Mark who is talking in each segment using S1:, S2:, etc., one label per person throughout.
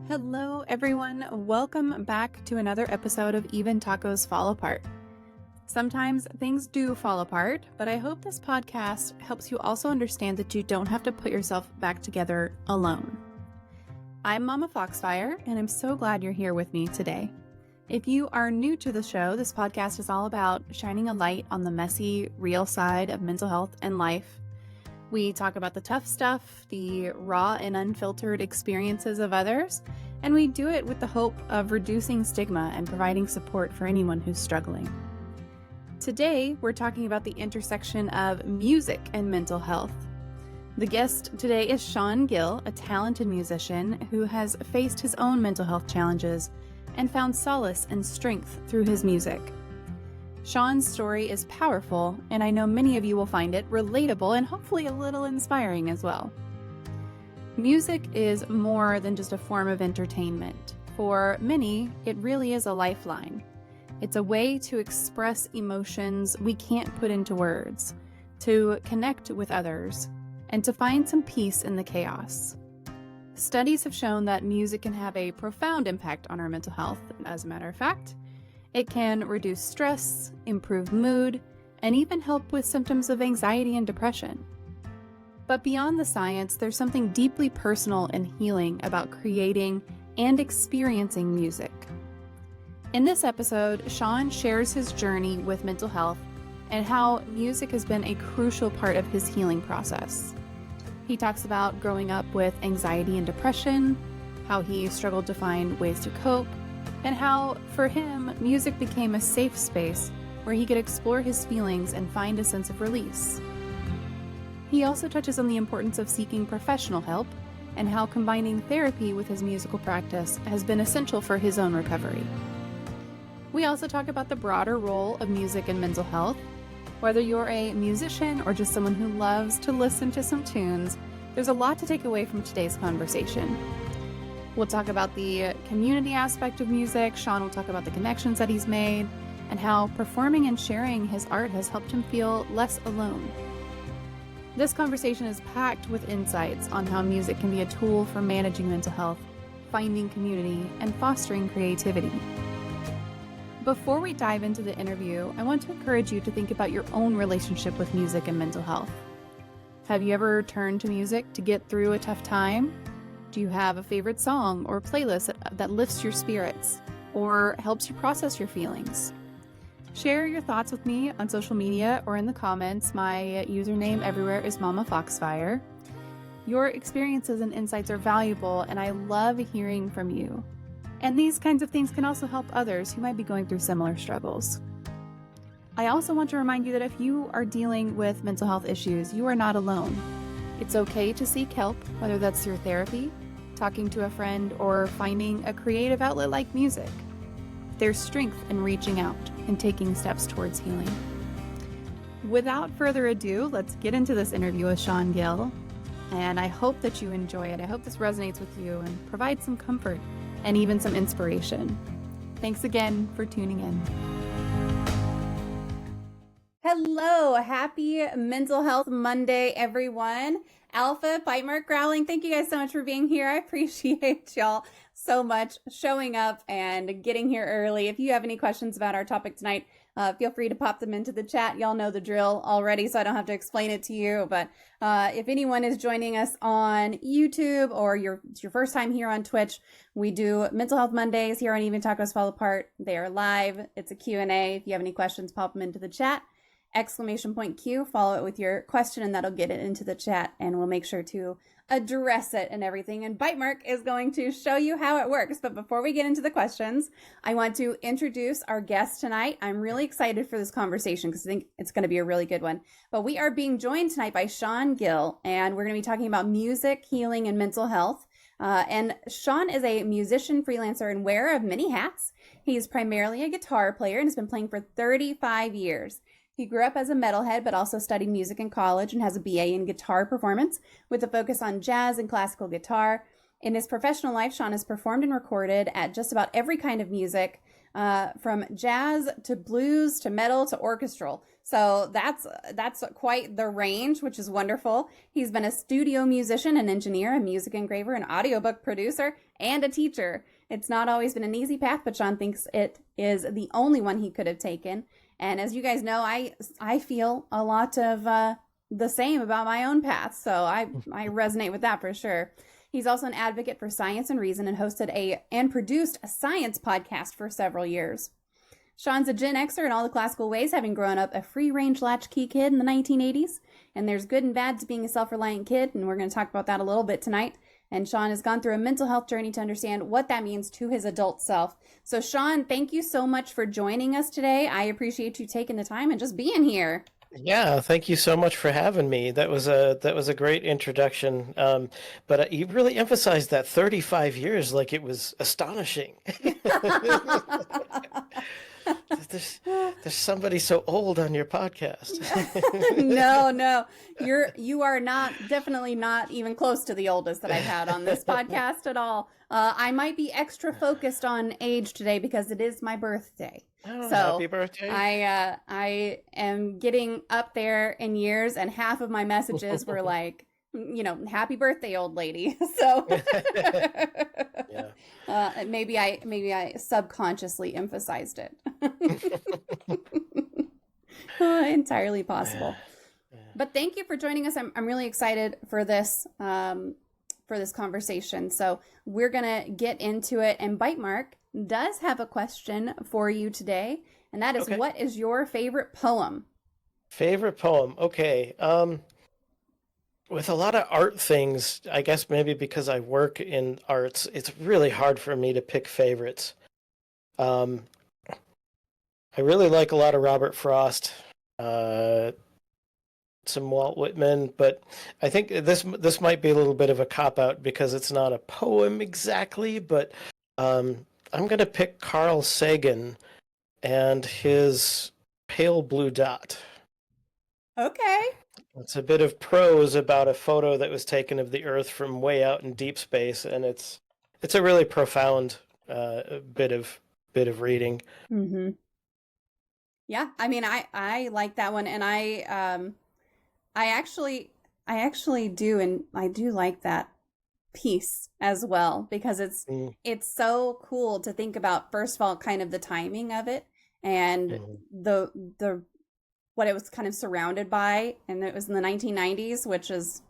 S1: Hello, everyone. Welcome back to another episode of Even Tacos Fall Apart. Sometimes things do fall apart, but I hope this podcast helps you also understand that you don't have to put yourself back together alone. I'm MommaFoxFire, and I'm so glad you're here with me today. If you are new to the show, this podcast is all about shining a light on the messy, real side of mental health and life. We talk about the tough stuff, the raw and unfiltered experiences of others, and we do it with the hope of reducing stigma and providing support for anyone who's struggling. Today, we're talking about the intersection of music and mental health. The guest today is Sean Gill, a talented musician who has faced his own mental health challenges and found solace and strength through his music. Sean's story is powerful, and I know many of you will find it relatable and hopefully a little inspiring as well. Music is more than just a form of entertainment. For many, it really is a lifeline. It's a way to express emotions we can't put into words, to connect with others, and to find some peace in the chaos. Studies have shown that music can have a profound impact on our mental health. As a matter of fact, it can reduce stress, improve mood, and even help with symptoms of anxiety and depression. But beyond the science, there's something deeply personal and healing about creating and experiencing music. In this episode, Sean shares his journey with mental health and how music has been a crucial part of his healing process. He talks about growing up with anxiety and depression, how he struggled to find ways to cope, and how, for him, music became a safe space where he could explore his feelings and find a sense of release. He also touches on the importance of seeking professional help and how combining therapy with his musical practice has been essential for his own recovery. We also talk about the broader role of music in mental health. Whether you're a musician or just someone who loves to listen to some tunes, there's a lot to take away from today's conversation. We'll talk about the community aspect of music. Sean will talk about the connections that he's made and how performing and sharing his art has helped him feel less alone. This conversation is packed with insights on how music can be a tool for managing mental health, finding community, and fostering creativity. Before we dive into the interview, I want to encourage you to think about your own relationship with music and mental health. Have you ever turned to music to get through a tough time? Do you have a favorite song or playlist that lifts your spirits or helps you process your feelings? Share your thoughts with me on social media or in the comments. My username everywhere is MommaFoxFire. Your experiences and insights are valuable, and I love hearing from you. And these kinds of things can also help others who might be going through similar struggles. I also want to remind you that if you are dealing with mental health issues, you are not alone. It's okay to seek help, whether that's through therapy, talking to a friend, or finding a creative outlet like music. There's strength in reaching out and taking steps towards healing. Without further ado, let's get into this interview with Sean Gill, and I hope that you enjoy it. I hope this resonates with you and provides some comfort and even some inspiration. Thanks again for tuning in. Hello, happy Mental Health Monday, everyone. Alpha, Bite Mark, Growling, thank you guys so much for being here. I appreciate y'all so much showing up and getting here early. If you have any questions about our topic tonight, feel free to pop them into the chat. Y'all know the drill already, so I don't have to explain it to you. But if anyone is joining us on YouTube or it's your first time here on Twitch, we do Mental Health Mondays here on Even Tacos Fall Apart. They are live. It's a Q&A. If you have any questions, pop them into the chat. !Q, follow it with your question, and that'll get it into the chat, and we'll make sure to address it and everything. And Bite Mark is going to show you how it works. But before we get into the questions, I want to introduce our guest tonight. I'm really excited for this conversation because I think it's going to be a really good one. But we are being joined tonight by Sean Gill, and we're going to be talking about music, healing, and mental health. And Sean is a musician, freelancer, and wearer of many hats. He's primarily a guitar player and has been playing for 35 years. He grew up as a metalhead, but also studied music in college and has a BA in guitar performance with a focus on jazz and classical guitar. In his professional life, Sean has performed and recorded at just about every kind of music, from jazz to blues to metal to orchestral. So that's quite the range, which is wonderful. He's been a studio musician, an engineer, a music engraver, an audiobook producer, and a teacher. It's not always been an easy path, but Sean thinks it is the only one he could have taken. And as you guys know, I feel a lot of the same about my own path. So I resonate with that for sure. He's also an advocate for science and reason and hosted and produced a science podcast for several years. Sean's a Gen Xer in all the classical ways, having grown up a free-range latchkey kid in the 1980s. And there's good and bad to being a self-reliant kid, and we're going to talk about that a little bit tonight. And Sean has gone through a mental health journey to understand what that means to his adult self. So Sean, thank you so much for joining us today. I appreciate you taking the time and just being here.
S2: Yeah, thank you so much for having me. That was a great introduction. But you really emphasized that 35 years like it was astonishing. There's somebody so old on your podcast.
S1: No, you are definitely not even close to the oldest that I've had on this podcast at all. I might be extra focused on age today because it is my birthday.
S2: Oh,
S1: so
S2: happy birthday.
S1: I am getting up there in years, and half of my messages were like, happy birthday, old lady. So yeah. Maybe I subconsciously emphasized it. Entirely possible. But thank you for joining us. I'm really excited for this conversation. So we're gonna get into it. And Bite Mark does have a question for you today, and that is, okay, what is your favorite poem?
S2: Favorite poem? Okay. With a lot of art things, I guess maybe because I work in arts, it's really hard for me to pick favorites. I really like a lot of Robert Frost, some Walt Whitman, but I think this might be a little bit of a cop-out because it's not a poem exactly, but I'm going to pick Carl Sagan and his Pale Blue Dot.
S1: Okay. It's
S2: a bit of prose about a photo that was taken of the Earth from way out in deep space, and it's a really profound bit of reading.
S1: Mm-hmm. Yeah, I mean, I like that one, and I actually do, and I do like that piece as well, because it's so cool to think about, first of all, kind of the timing of it, and the what it was kind of surrounded by, and it was in the 1990s, which is,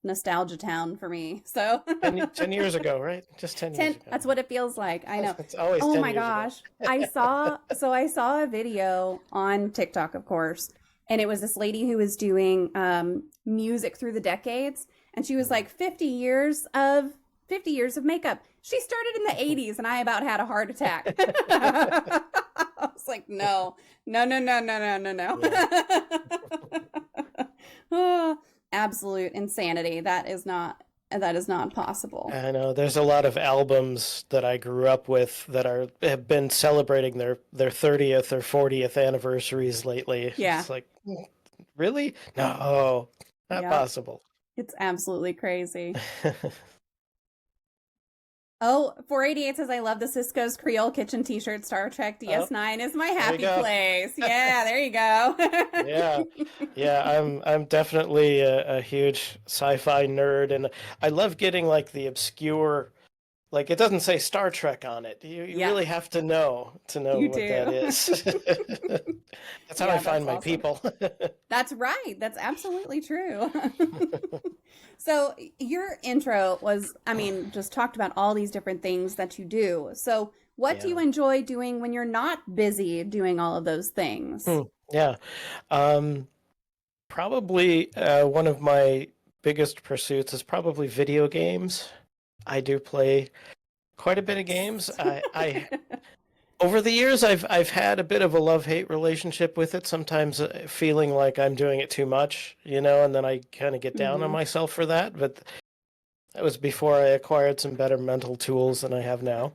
S1: nostalgia town for me. So
S2: 10 years ago, right? Just 10 years ago.
S1: That's what it feels like. I know.
S2: It's always 10
S1: years ago. Oh my
S2: gosh.
S1: I saw a video on TikTok, of course, and it was this lady who was doing music through the decades, and she was like 50 years of makeup. She started in the 80s, and I about had a heart attack. I was like, no.
S2: Yeah.
S1: Oh, absolute insanity. That is not possible.
S2: I know there's a lot of albums that I grew up with that have been celebrating their 30th or 40th anniversaries lately.
S1: Yeah.
S2: It's like, really? No, not possible.
S1: It's absolutely crazy. Oh, 488 says, I love the Cisco's Creole Kitchen t-shirt. Star Trek DS9 is my happy place. Yeah, there you go.
S2: Yeah. I'm definitely a huge sci-fi nerd, and I love getting like the obscure, like it doesn't say Star Trek on it. You really have to know what that is. That's how I find my people.
S1: That's right. That's absolutely true. So your intro was, just talked about all these different things that you do. So what do you enjoy doing when you're not busy doing all of those things?
S2: Probably one of my biggest pursuits is probably video games. I do play quite a bit of games. I over the years, I've had a bit of a love-hate relationship with it, sometimes feeling like I'm doing it too much, and then I kind of get down on myself for that. But that was before I acquired some better mental tools than I have now.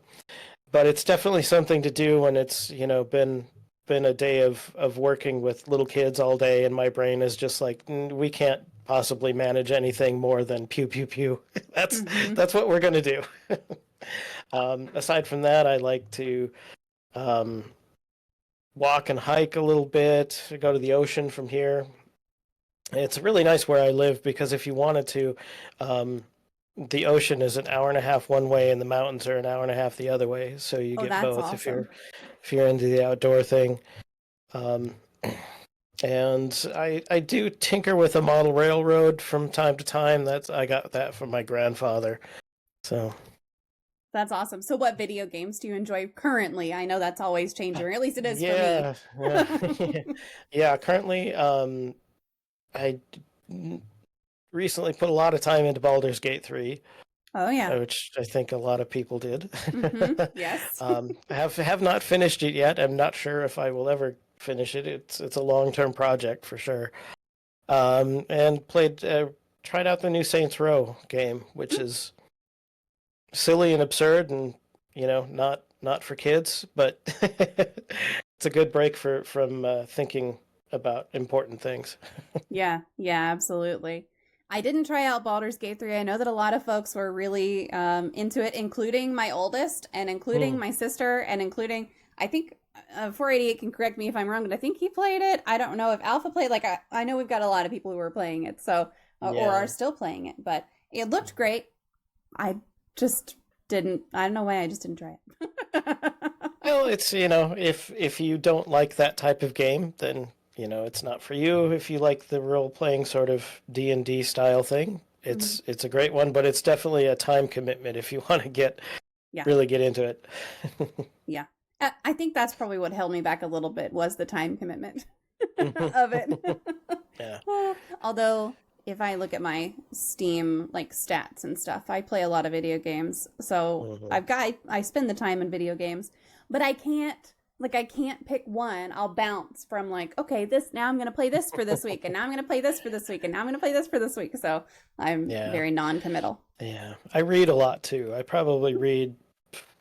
S2: But it's definitely something to do when it's, been a day of working with little kids all day, and my brain is just like, we can't possibly manage anything more than pew, pew, pew. That's what we're going to do. Aside from that, I like to um, walk and hike a little bit, go to the ocean from here. It's really nice where I live because if you wanted to, um, the ocean is an hour and a half one way and the mountains are an hour and a half the other way. So you
S1: Oh,
S2: get
S1: that's
S2: both
S1: awesome.
S2: if you're into the outdoor thing. Um, and I do tinker with a model railroad from time to time. I got that from my grandfather. So
S1: That's awesome. So what video games do you enjoy currently? I know that's always changing, or at least it is for me.
S2: yeah, yeah, yeah. Currently, I recently put a lot of time into Baldur's Gate 3,
S1: Oh yeah.
S2: which I think a lot of people did.
S1: Yes.
S2: I have not finished it yet. I'm not sure if I will ever finish it. It's a long-term project for sure. And tried out the new Saints Row game, which is silly and absurd, and not for kids, but it's a good break from thinking about important things.
S1: Yeah, yeah, absolutely. I didn't try out Baldur's Gate 3. I know that a lot of folks were really into it, including my oldest and including
S2: Hmm.
S1: my sister and including, I think 488 can correct me if I'm wrong, but I think he played it. I don't know if Alpha played, like, I know we've got a lot of people who are playing it, so, or are
S2: Yeah.
S1: still playing it, but it looked great. I just didn't, I don't know why, I just didn't try it.
S2: Well, it's, if you don't like that type of game, then, it's not for you. If you like the role-playing sort of D&D style thing,
S1: Mhm.
S2: it's a great one, but it's definitely a time commitment if you want to
S1: Yeah,
S2: really get into it.
S1: yeah. I think that's probably what held me back a little bit was the time commitment of it.
S2: Yeah.
S1: Although, if I look at my Steam like stats and stuff, I play a lot of video games. So
S2: Mhm.
S1: I spend the time in video games, but I can't pick one. I'll bounce from like, okay, this now I'm gonna play this for this week, and now I'm gonna play this for this week, and now I'm gonna play this for this week. So I'm
S2: Yeah.
S1: very non-committal.
S2: Yeah. I read a lot too. I probably read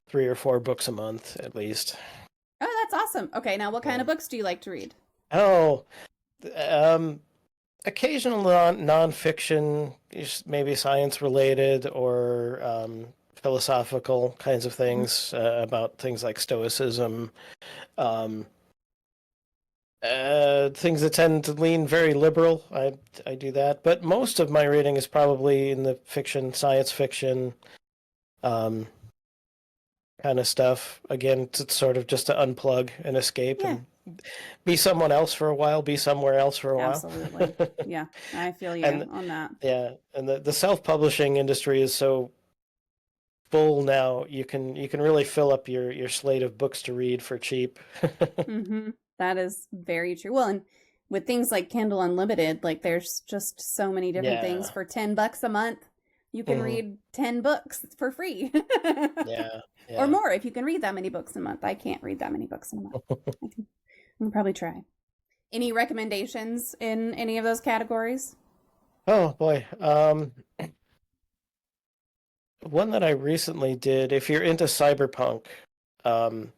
S2: 3 or 4 books a month at least.
S1: Oh, that's awesome. Okay, now what kind
S2: Yeah.
S1: of books do you like to read?
S2: Oh, um, occasional nonfiction, maybe science related or philosophical kinds of
S1: Mhm.
S2: things about things like stoicism, um, things that tend to lean very liberal. I do that, but most of my reading is probably in the fiction, science fiction, um, kind of stuff. Again, it's sort of just to unplug and escape
S1: Yeah,
S2: and be someone else for a while, be somewhere else for a while.
S1: absolutely. Yeah, I feel you
S2: And
S1: on that.
S2: yeah, and the self-publishing industry is so full now. You can really fill up your slate of books to read for cheap.
S1: Mm-hmm. That is very true. Well, and with things like Kindle Unlimited, like there's just so many different things
S2: Yeah.
S1: for $10 a month. You can
S2: Hmm.
S1: read 10 books for free.
S2: Yeah.
S1: Or
S2: Yeah.
S1: more if you can read that many books a month. I can't read that many books in a month. I can probably try. Any recommendations in any of those categories?
S2: Oh boy. One that I recently did, if you're into cyberpunk, um,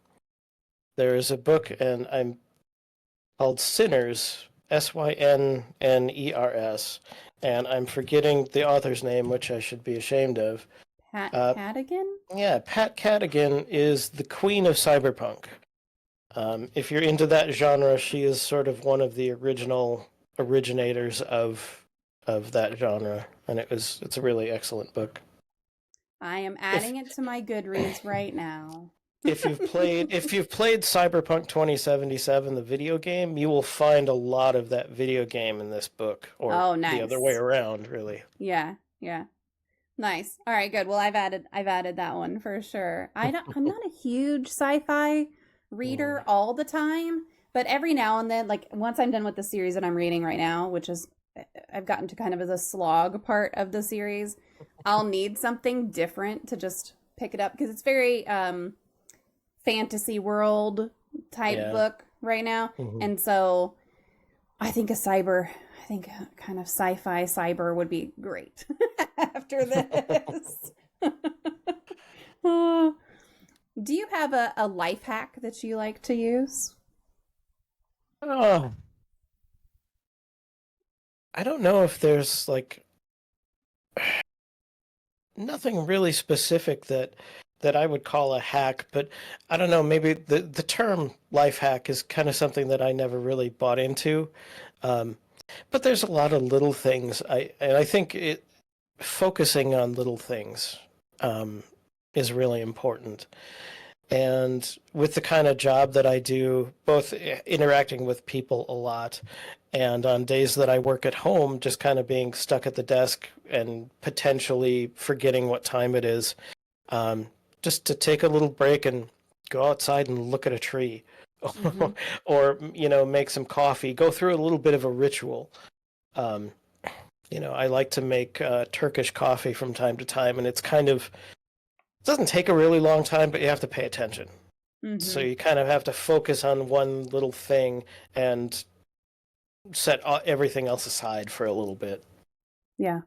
S2: there's a book and I'm called Sinners, Synners, and I'm forgetting the author's name, which I should be ashamed of.
S1: Pat
S2: Uh,
S1: Cadigan?
S2: yeah, Pat Cadigan is the queen of cyberpunk. If you're into that genre, she is sort of one of the originators of that genre, and it's a really excellent book.
S1: I am
S2: If
S1: adding it to my Goodreads right now.
S2: if you've played Cyberpunk 2077, the video game, you will find a lot of that video game in this book, or
S1: Oh,
S2: the other way
S1: nice.
S2: around, really.
S1: Yeah, yeah. Nice. All right, good. Well, I've added that one for sure. I'm not a huge sci-fi
S2: Mm,
S1: reader all the time, but every now and then, like once I'm done with the series that I'm reading right now, which is I've gotten to kind of as a slog part of the series, I'll need something different to just pick it up because it's very fantasy world type
S2: yeah.
S1: book right now.
S2: Mhm.
S1: And so I think a kind of sci-fi cyber would be great after this. Uh, do you have a life hack that you like to use?
S2: Oh, I don't know if there's like nothing really specific that that I would call a hack, but I don't know, maybe the term life hack is kind of something that I never really bought into. Um, but there's a lot of little things. I think focusing on little things um, is really important. And with the kind of job that I do, both interacting with people a lot and on days that I work at home, just kind of being stuck at the desk and potentially forgetting what time it is, um, just to take a little break and go outside and look at a tree
S1: Mm-hmm.
S2: or, make some coffee, go through a little bit of a ritual. Um, I like to make Turkish coffee from time to time, and it doesn't take a really long time, but you have to pay attention. So
S1: Mm-hmm.
S2: you kind of have to focus on one little thing and set everything else aside for a little bit.
S1: Yeah.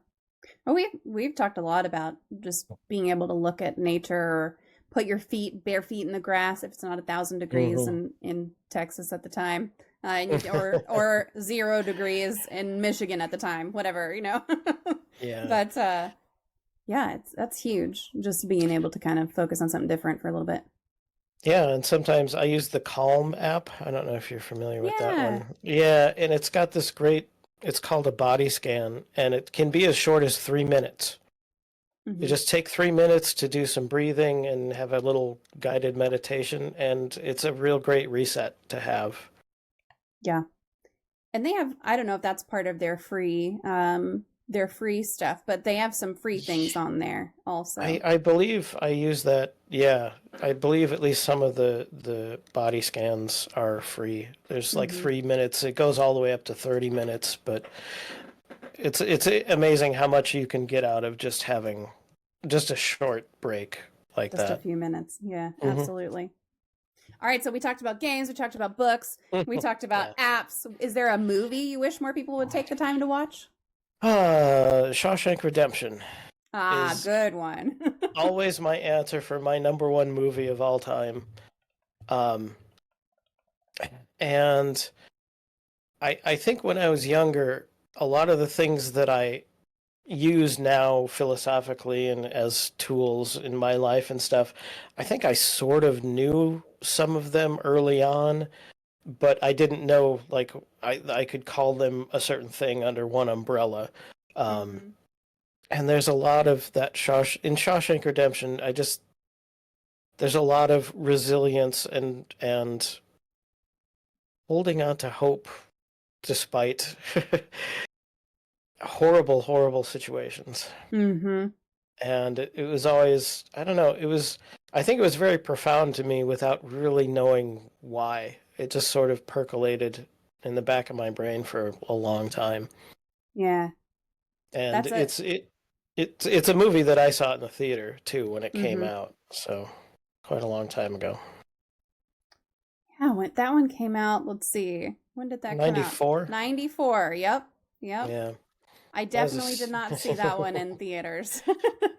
S1: Well, we've talked a lot about just being able to look at nature or put your bare feet in the grass if it's not 1,000 degrees
S2: Hmm.
S1: in Texas at the time, or 0 degrees in Michigan at the time, whatever,
S2: Yeah.
S1: But yeah, that's huge. Just being able to kind of focus on something different for a little bit.
S2: Yeah, and sometimes I use the Calm app. I don't know if you're familiar with that
S1: Yeah.
S2: one. Yeah, and it's got this it's called a body scan, and it can be as short as 3 minutes. You
S1: Hmm.
S2: just take 3 minutes to do some breathing and have a little guided meditation, and it's a real great reset to have.
S1: Yeah. And they have, I don't know if that's part of their free stuff, but they have some free things on there also.
S2: I believe I use that. Yeah, I believe at least some of the body scans are free. There's like
S1: Hmm.
S2: 3 minutes. It goes all the way up to 30 minutes, but it's amazing how much you can get out of just having just a short break like
S1: Just a
S2: that.
S1: few minutes. Yeah,
S2: Hmm.
S1: absolutely. All right, so we talked about games, we talked about books, we talked
S2: Yeah.
S1: about apps. Is there a movie you wish more people would take the time to watch?
S2: Shawshank Redemption
S1: Ah,
S2: is
S1: good one.
S2: always my answer for my number one movie of all time. Um, and I think when I was younger, a lot of the things that I use now philosophically and as tools in my life and stuff, I think I sort of knew some of them early on, but I didn't know like I could call them a certain thing under one umbrella. Um,
S1: Hmm.
S2: and there's a lot of that in Shawshank Redemption. There's a lot of resilience and holding on to hope despite horrible, horrible situations.
S1: Hmm.
S2: And it was always, I don't know, I think it was very profound to me without really knowing why. It just sort of percolated in the back of my brain for a long time.
S1: Yeah,
S2: And
S1: that's it.
S2: it's a movie that I saw in the theater too when it came
S1: Hmm.
S2: out. So quite a long time ago.
S1: Yeah, when that one came out, let's see. When did that come out?
S2: 94?
S1: 94. Yep. Yep.
S2: Yeah.
S1: I
S2: That was
S1: definitely did not see that one in theaters.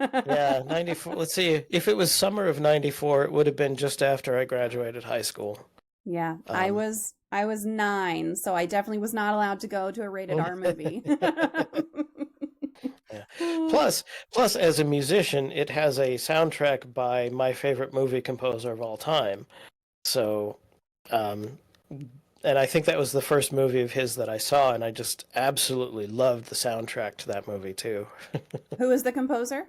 S2: yeah, 94. Let's see. If it was summer of 94, it would have been just after I graduated high school.
S1: Yeah,
S2: Um,
S1: I was 9, so I definitely was not allowed to go to a rated R movie.
S2: yeah. Plus, as a musician, it has a soundtrack by my favorite movie composer of all time. So, um, and I think that was the first movie of his that I saw, and I just absolutely loved the soundtrack to that movie too.
S1: Who is the composer?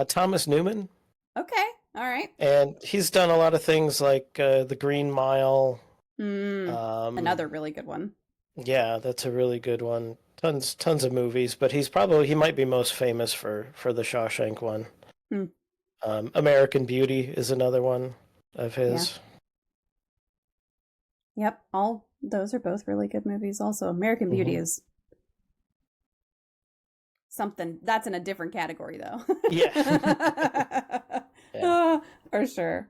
S2: Thomas Newman,
S1: Okay, all right.
S2: and he's done a lot of things like The Green Mile.
S1: Mm,
S2: Um,
S1: another really good one.
S2: yeah, that's a really good one. Tons of movies, but he might be most famous for the Shawshank one.
S1: Mm,
S2: American Beauty is another one of
S1: yeah.
S2: his.
S1: Yep. All those are both really good movies. Also, American Beauty
S2: Hmm.
S1: is something that's in a different category, though.
S2: Yeah, yeah.
S1: For sure.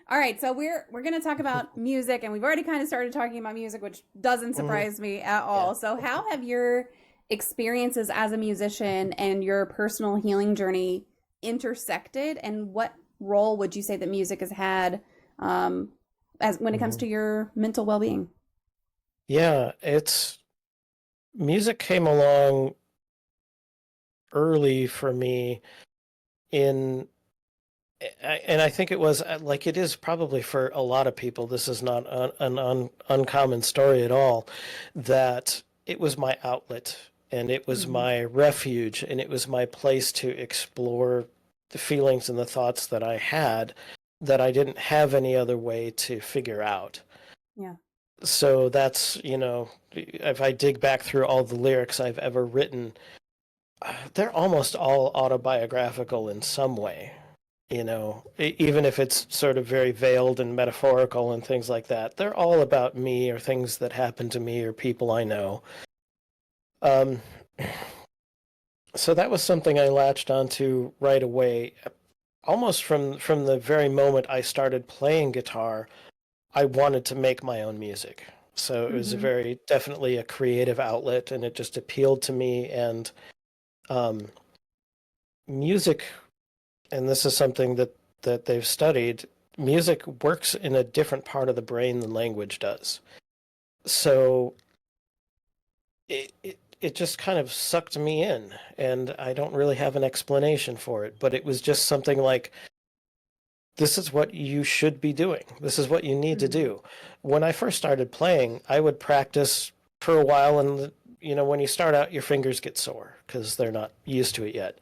S1: All right, so we're going to talk about music, and we've already kind of started talking about music, which doesn't
S2: Hmm.
S1: surprise me at
S2: Yeah.
S1: all. So, how have your experiences as a musician and your personal healing journey intersected, and what role would you say that music has had as when it comes
S2: Hmm.
S1: to your mental well being?
S2: Yeah, it's music came along early for me in And I think it was like it is probably for a lot of people. This is not an uncommon story at all, that it was my outlet and it was
S1: Mm-hmm.
S2: my refuge and it was my place to explore the feelings and the thoughts that I had that I didn't have any other way to figure out.
S1: Yeah.
S2: So that's, if I dig back through all the lyrics I've ever written, they're almost all autobiographical in some way. Even if it's sort of very veiled and metaphorical and things like that, they're all about me or things that happened to me or people I know. Um, so that was something I latched onto right away. Almost from the very moment I started playing guitar, I wanted to make my own music. So it was
S1: Mm-hmm.
S2: definitely a creative outlet, and it just appealed to me. And um, music, and this is something that they've studied, music works in a different part of the brain than language does. So it just kind of sucked me in, and I don't really have an explanation for it, but it was just something like, this is what you should be doing. This is what you need to
S1: Mm-hmm.
S2: do. When I first started playing, I would practice for a while, and when you start out, your fingers get sore because they're not used to it yet.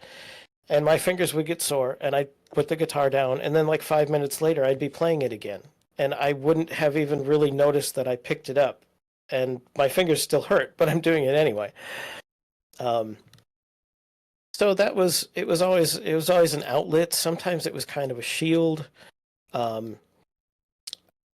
S2: And my fingers would get sore, and I'd put the guitar down, and then like 5 minutes later, I'd be playing it again. And I wouldn't have even really noticed that I picked it up. And my fingers still hurt, but I'm doing it anyway. Um, so it was always an outlet. Sometimes it was kind of a shield. Um,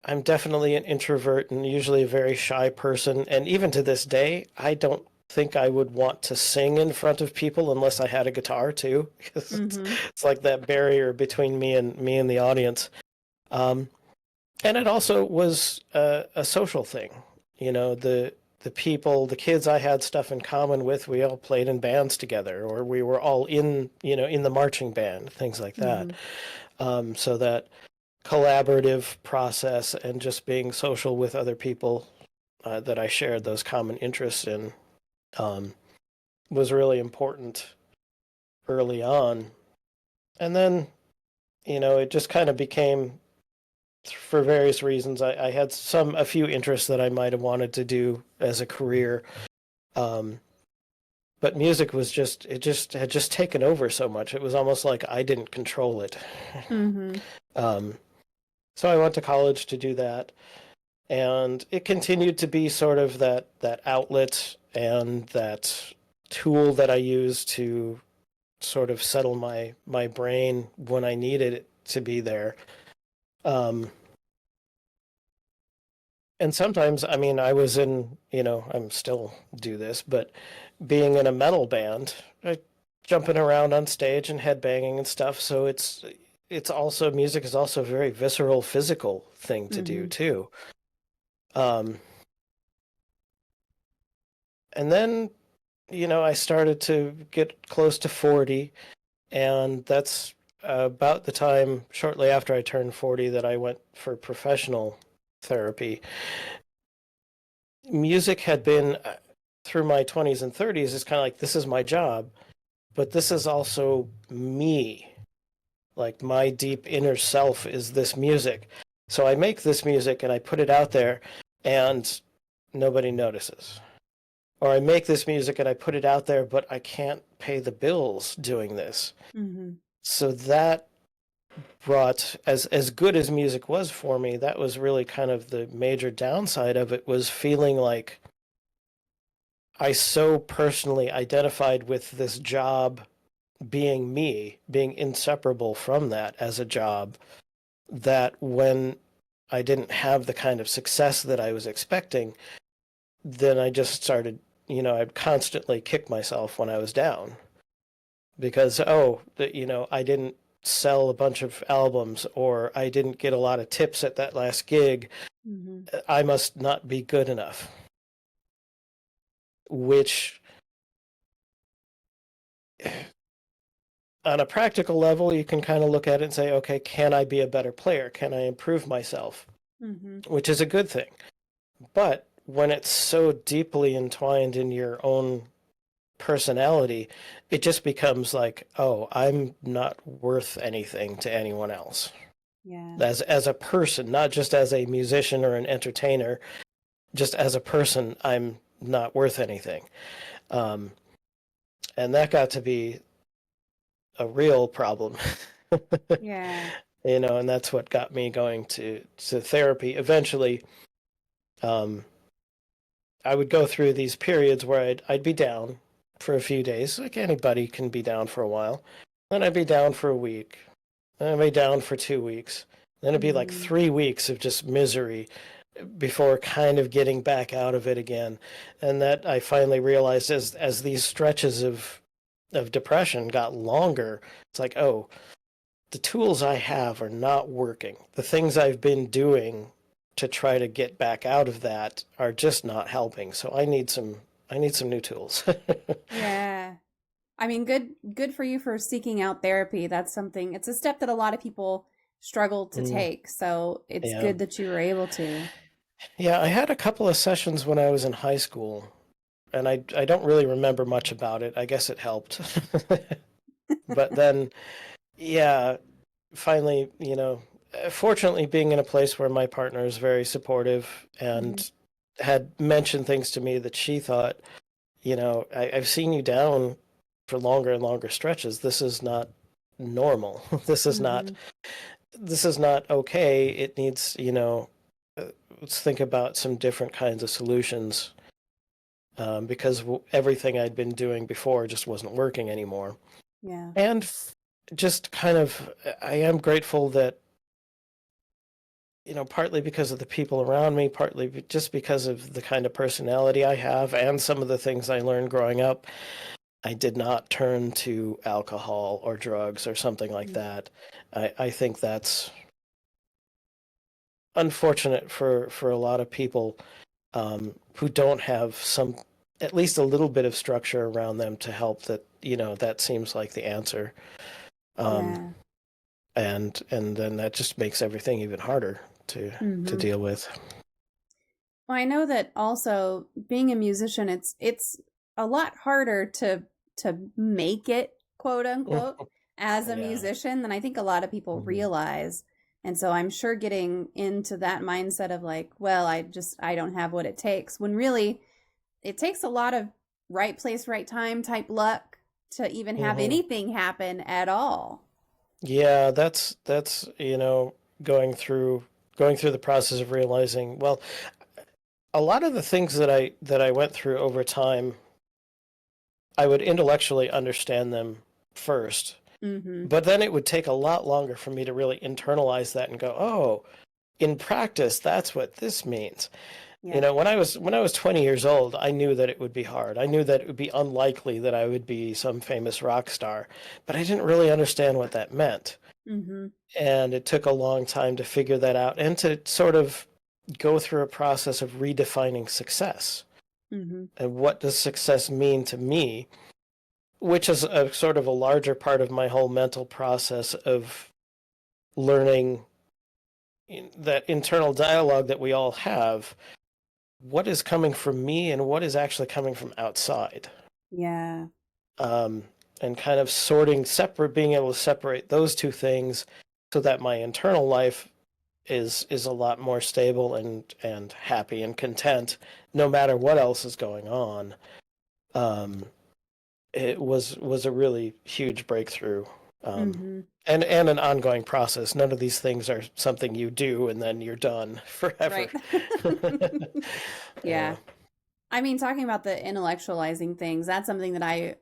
S2: I'm definitely an introvert and usually a very shy person. And even to this day, I don't think I would want to sing in front of people unless I had a guitar too, because
S1: Mm-hmm.
S2: it's like that barrier between me and the audience. Um, and it also was a social thing. The people, the kids I had stuff in common with, we all played in bands together, or we were all in the marching band, things like that.
S1: Mm-hmm.
S2: So that collaborative process and just being social with other people that I shared those common interests in um, was really important early on. And then, it just kind of became, for various reasons, I had a few interests that I might have wanted to do as a career. Um, but music it had just taken over so much. It was almost like I didn't control it.
S1: Mm-hmm.
S2: um, so I went to college to do that. And it continued to be sort of that outlet and that tool that I used to sort of settle my brain when I needed it to be there. Um, and sometimes, I mean, I was in, I'm still do this, but being in a metal band, jumping around on stage and headbanging and stuff. So it's also, music is also a very visceral, physical thing to do
S1: Mm-hmm.
S2: too. Um, and then I started to get close to 40, and that's about the time shortly after I turned 40 that I went for professional therapy. Music had been through my 20s and 30s, it's kind of like, this is my job, but this is also me. Like, my deep inner self is this music. So I make this music and I put it out there, and nobody notices. Or I make this music and I put it out there, but I can't pay the bills doing this.
S1: Mm-hmm.
S2: So that brought, as good as music was for me, that was really kind of the major downside of it, was feeling like I so personally identified with this job being me, being inseparable from that as a job, that when I didn't have the kind of success that I was expecting, then I just started, I'd constantly kick myself when I was down because, I didn't sell a bunch of albums, or I didn't get a lot of tips at that last gig.
S1: Mm-hmm.
S2: I must not be good enough, which on a practical level, you can kind of look at it and say, okay, can I be a better player? Can I improve myself?
S1: Mm-hmm.
S2: Which is a good thing. But when it's so deeply entwined in your own personality, it just becomes like, oh, I'm not worth anything to anyone else.
S1: Yeah.
S2: As a person, not just as a musician or an entertainer, just as a person, I'm not worth anything. And that got to be a real problem.
S1: Yeah.
S2: And that's what got me going to therapy. Eventually, I would go through these periods where I'd be down for a few days, like anybody can be down for a while. Then I'd be down for a week. Then I'd be down for 2 weeks. Then it'd be like 3 weeks of just misery before kind of getting back out of it again. And that I finally realized as these stretches of depression got longer, it's like, oh, the tools I have are not working. The things I've been doing to try to get back out of that are just not helping. So I need some new tools.
S1: Yeah. I mean, good for you for seeking out therapy. That's something, it's a step that a lot of people struggle to take. So it's good that you were able to.
S2: Yeah, I had a couple of sessions when I was in high school, and I don't really remember much about it. I guess it helped. But then, yeah, finally, fortunately being in a place where my partner is very supportive and had mentioned things to me that she thought, I've seen you down for longer and longer stretches. This is not normal. This is not okay. It needs, let's think about some different kinds of solutions, because everything I'd been doing before just wasn't working anymore.
S1: Yeah.
S2: And just kind of, I am grateful that, partly because of the people around me, partly just because of the kind of personality I have and some of the things I learned growing up, I did not turn to alcohol or drugs or something like that. I think that's unfortunate for a lot of people who don't have at least a little bit of structure around them to help. That seems like the answer. And then that just makes everything even harder to deal with.
S1: Well, I know that also being a musician, it's a lot harder to make it, quote unquote, as a musician than I think a lot of people realize. And so I'm sure getting into that mindset of like, well, I don't have what it takes, when really it takes a lot of right place, right time type luck to even have anything happen at all.
S2: Yeah, that's going through the process of realizing, well, a lot of the things that I went through over time, I would intellectually understand them first, but then it would take a lot longer for me to really internalize that and go, oh, in practice, that's what this means.
S1: Yeah.
S2: When I was 20 years old, I knew that it would be hard. I knew that it would be unlikely that I would be some famous rock star, but I didn't really understand what that meant. And it took a long time to figure that out and to sort of go through a process of redefining success. And what does success mean to me, which is a sort of a larger part of my whole mental process of learning that internal dialogue that we all have. What is coming from me and what is actually coming from outside?
S1: Yeah.
S2: And kind of being able to separate those two things so that my internal life is a lot more stable and happy and content no matter what else is going on. It was a really huge breakthrough. And an ongoing process. None of these things are something you do and then you're done forever.
S1: Right. Yeah. I mean, talking about the intellectualizing things, that's something that I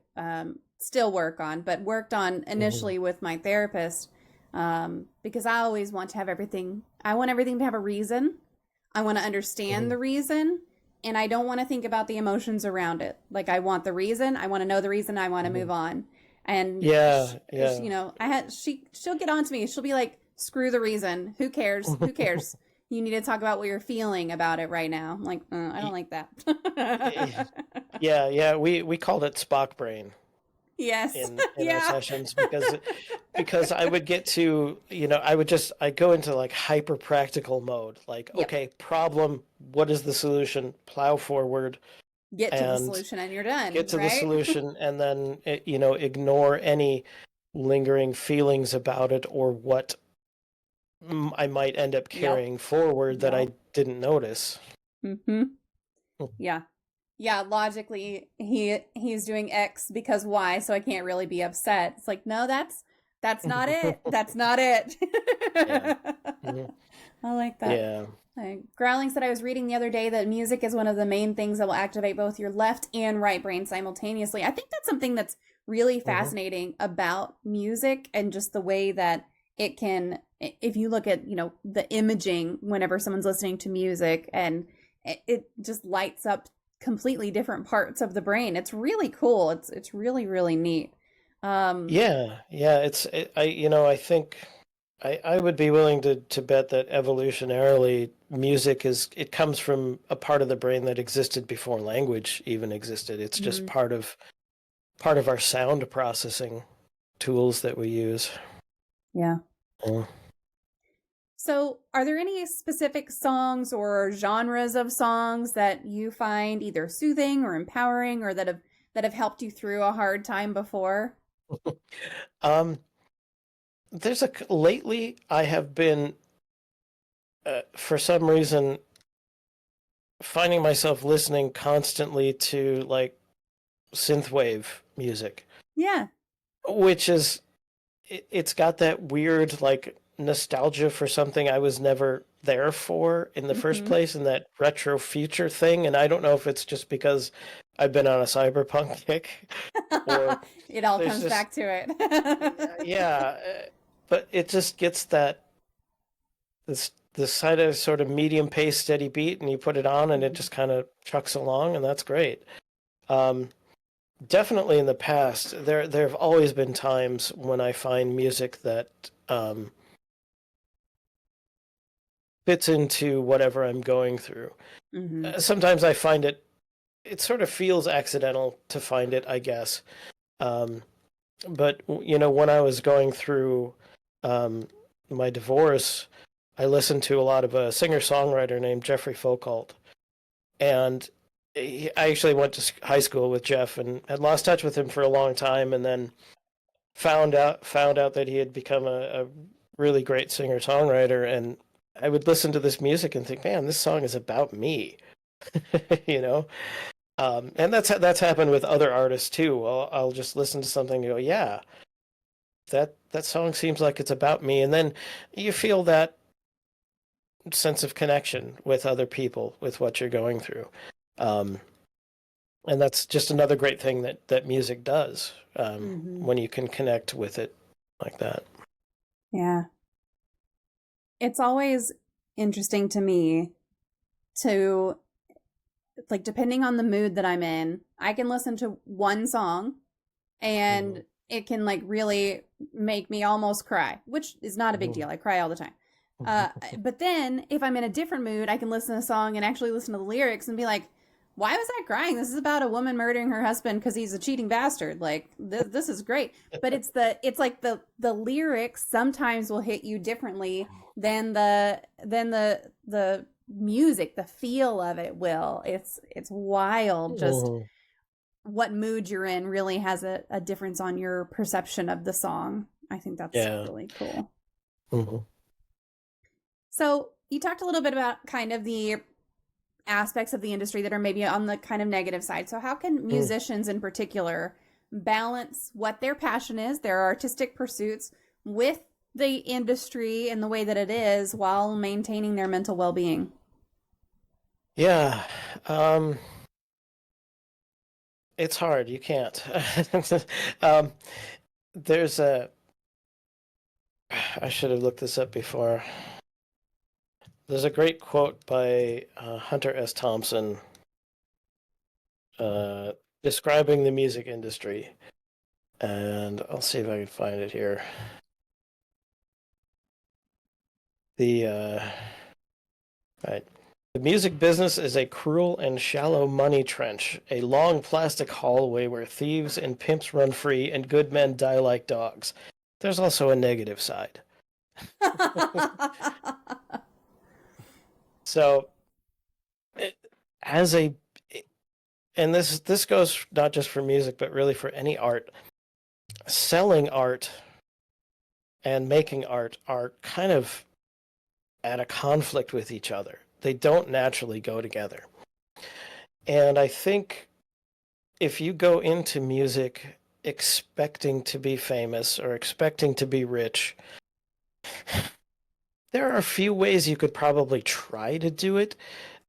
S1: still work on, but worked on initially with my therapist, because I always want to have everything. I want everything to have a reason. I want to understand the reason, and I don't want to think about the emotions around it. Like, I want the reason. I want to know the reason. I want to move on. And she'll get on to me. She'll be like, screw the reason. Who cares? Who cares? You need to talk about what you're feeling about it right now. I'm like, I don't like that.
S2: Yeah. We called it Spock brain.
S1: Yes.
S2: In our sessions because I would get to, I go into like hyper practical mode. Like, okay, problem, what is the solution? Plow forward.
S1: Get to the
S2: and
S1: solution and you're done,
S2: get to the
S1: right?
S2: solution, and then ignore any lingering feelings about it or what I might end up
S1: Yep.
S2: carrying forward that I
S1: Yep.
S2: didn't notice.
S1: Mm-hmm. Yeah. Yeah, logically he's doing X because Y, so I can't really be upset. It's like, no, that's not it. That's not it.
S2: Yeah. Mhm.
S1: I like that.
S2: Yeah.
S1: Growling said I was reading the other day that music is one of the main things that will activate both your left and right brain simultaneously. I think that's something that's really
S2: Mhm.
S1: fascinating about music and just the way that it can, if you look at, the imaging whenever someone's listening to music, and it just lights up completely different parts of the brain. It's really cool. It's really, really neat. Um,
S2: Yeah. I think I would be willing to bet that evolutionarily music it comes from a part of the brain that existed before language even existed. It's just
S1: mm,
S2: part of our sound processing tools that we use.
S1: yeah.
S2: Mm.
S1: So, are there any specific songs or genres of songs that you find either soothing or empowering, or that have helped you through a hard time before?
S2: Um, lately I have been for some reason finding myself listening constantly to like synthwave music,
S1: Yeah.
S2: which it's got that weird like nostalgia for something I was never there for in the first
S1: Hmm.
S2: place, and that retro future thing. And I don't know if it's just because I've been on a cyberpunk kick or
S1: It all
S2: there's
S1: comes
S2: just
S1: back to it.
S2: yeah, but it just gets this sort of medium pace, steady beat, and you put it on, and it
S1: Mhm.
S2: just kind of chucks along, and that's great. Um, Definitely in the past, there have always been times when I find music that fits into whatever I'm going through.
S1: Mhm.
S2: Sometimes I find it sort of feels accidental to find it, I guess. Um, but when I was going through um, my divorce, I listened to a lot of a singer-songwriter named Jeffrey Foucault, and I actually went to high school with Jeff and had lost touch with him for a long time, and then found out that he had become a really great singer-songwriter. And I would listen to this music and think, man, this song is about me. you know and that's happened with other artists too. I'll just listen to something and go, yeah, that song seems like it's about me, and then you feel that sense of connection with other people with what you're going through. um, and that's just another great thing that music does,
S1: Mhm.
S2: when you can connect with it like that.
S1: Yeah. It's always interesting to me to, like, depending on the mood that I'm in, I can listen to one song
S2: Mm-hmm.
S1: and it can like really make me almost cry, which is not a big deal. I cry all the time. But then if I'm in a different mood, I can listen to a song and actually listen to the lyrics and be like, why was I crying? This is about a woman murdering her husband because he's a cheating bastard. Like this is great. But it's like the lyrics sometimes will hit you differently than the music, the feel of it will. It's wild just
S2: Mhm.
S1: what mood you're in really has a difference on your perception of the song. I think that's
S2: Yeah.
S1: really cool.
S2: Mhm.
S1: So, you talked a little bit about kind of the aspects of the industry that are maybe on the kind of negative side. So, how can
S2: Mm.
S1: musicians in particular balance what their passion is, their artistic pursuits, with the industry and the way that it is while maintaining their mental well being?
S2: Yeah. um it's hard, you can't. um there's a I should have looked this up before. There's a great quote by Hunter S. Thompson, uh, describing the music industry, and I'll see if I can find it here. The right. The music business is a cruel and shallow money trench, a long plastic hallway where thieves and pimps run free and good men die like dogs. There's also a negative side. So, it, as a and this goes not just for music, but really for any art. Selling art and making art are kind of at a conflict with each other. They don't naturally go together. And I think if you go into music expecting to be famous or expecting to be rich, there are a few ways you could probably try to do it,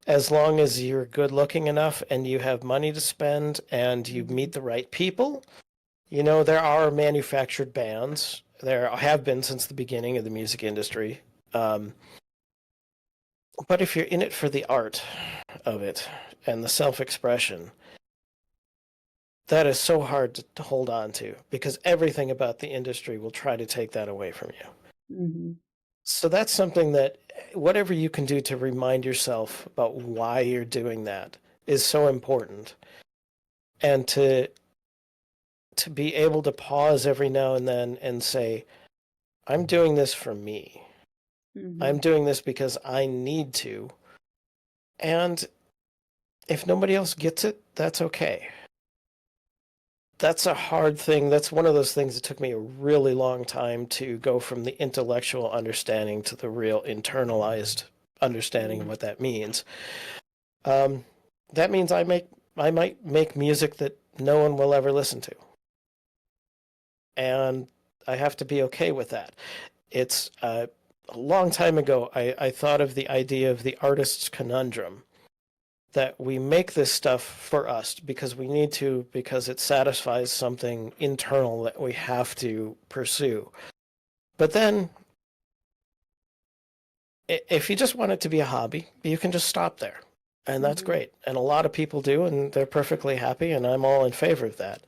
S2: as long as you're good looking enough and you have money to spend and you meet the right people. There are manufactured bands. There have been since the beginning of the music industry. But if you're in it for the art of it and the self-expression, that is so hard to hold on to, because everything about the industry will try to take that away from you.
S1: Mm-hmm.
S2: So that's something that whatever you can do to remind yourself about why you're doing that is so important. And to be able to pause every now and then and say, I'm doing this for me.
S1: Mm-hmm.
S2: I'm doing this because I need to. And if nobody else gets it, that's okay. That's a hard thing. That's one of those things that took me a really long time to go from the intellectual understanding to the real internalized understanding of what that means. That means I might make music that no one will ever listen to. And I have to be okay with that. It's a long time ago, I thought of the idea of the artist's conundrum, that we make this stuff for us because we need to, because it satisfies something internal that we have to pursue. But then, if you just want it to be a hobby, you can just stop there. And that's great. And a lot of people do, and they're perfectly happy, and I'm all in favor of that.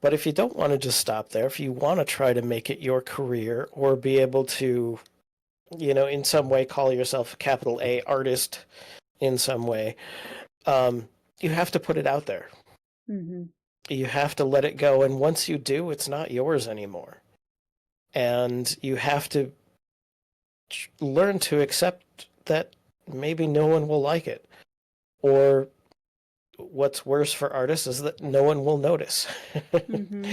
S2: But if you don't want to just stop there, if you want to try to make it your career or be able to, in some way call yourself a capital A artist in some way, you have to put it out there. Mm-hmm. You have to let it go. And once you do, it's not yours anymore. And you have to learn to accept that maybe no one will like it. Or what's worse for artists is that no one will notice. Mm-hmm.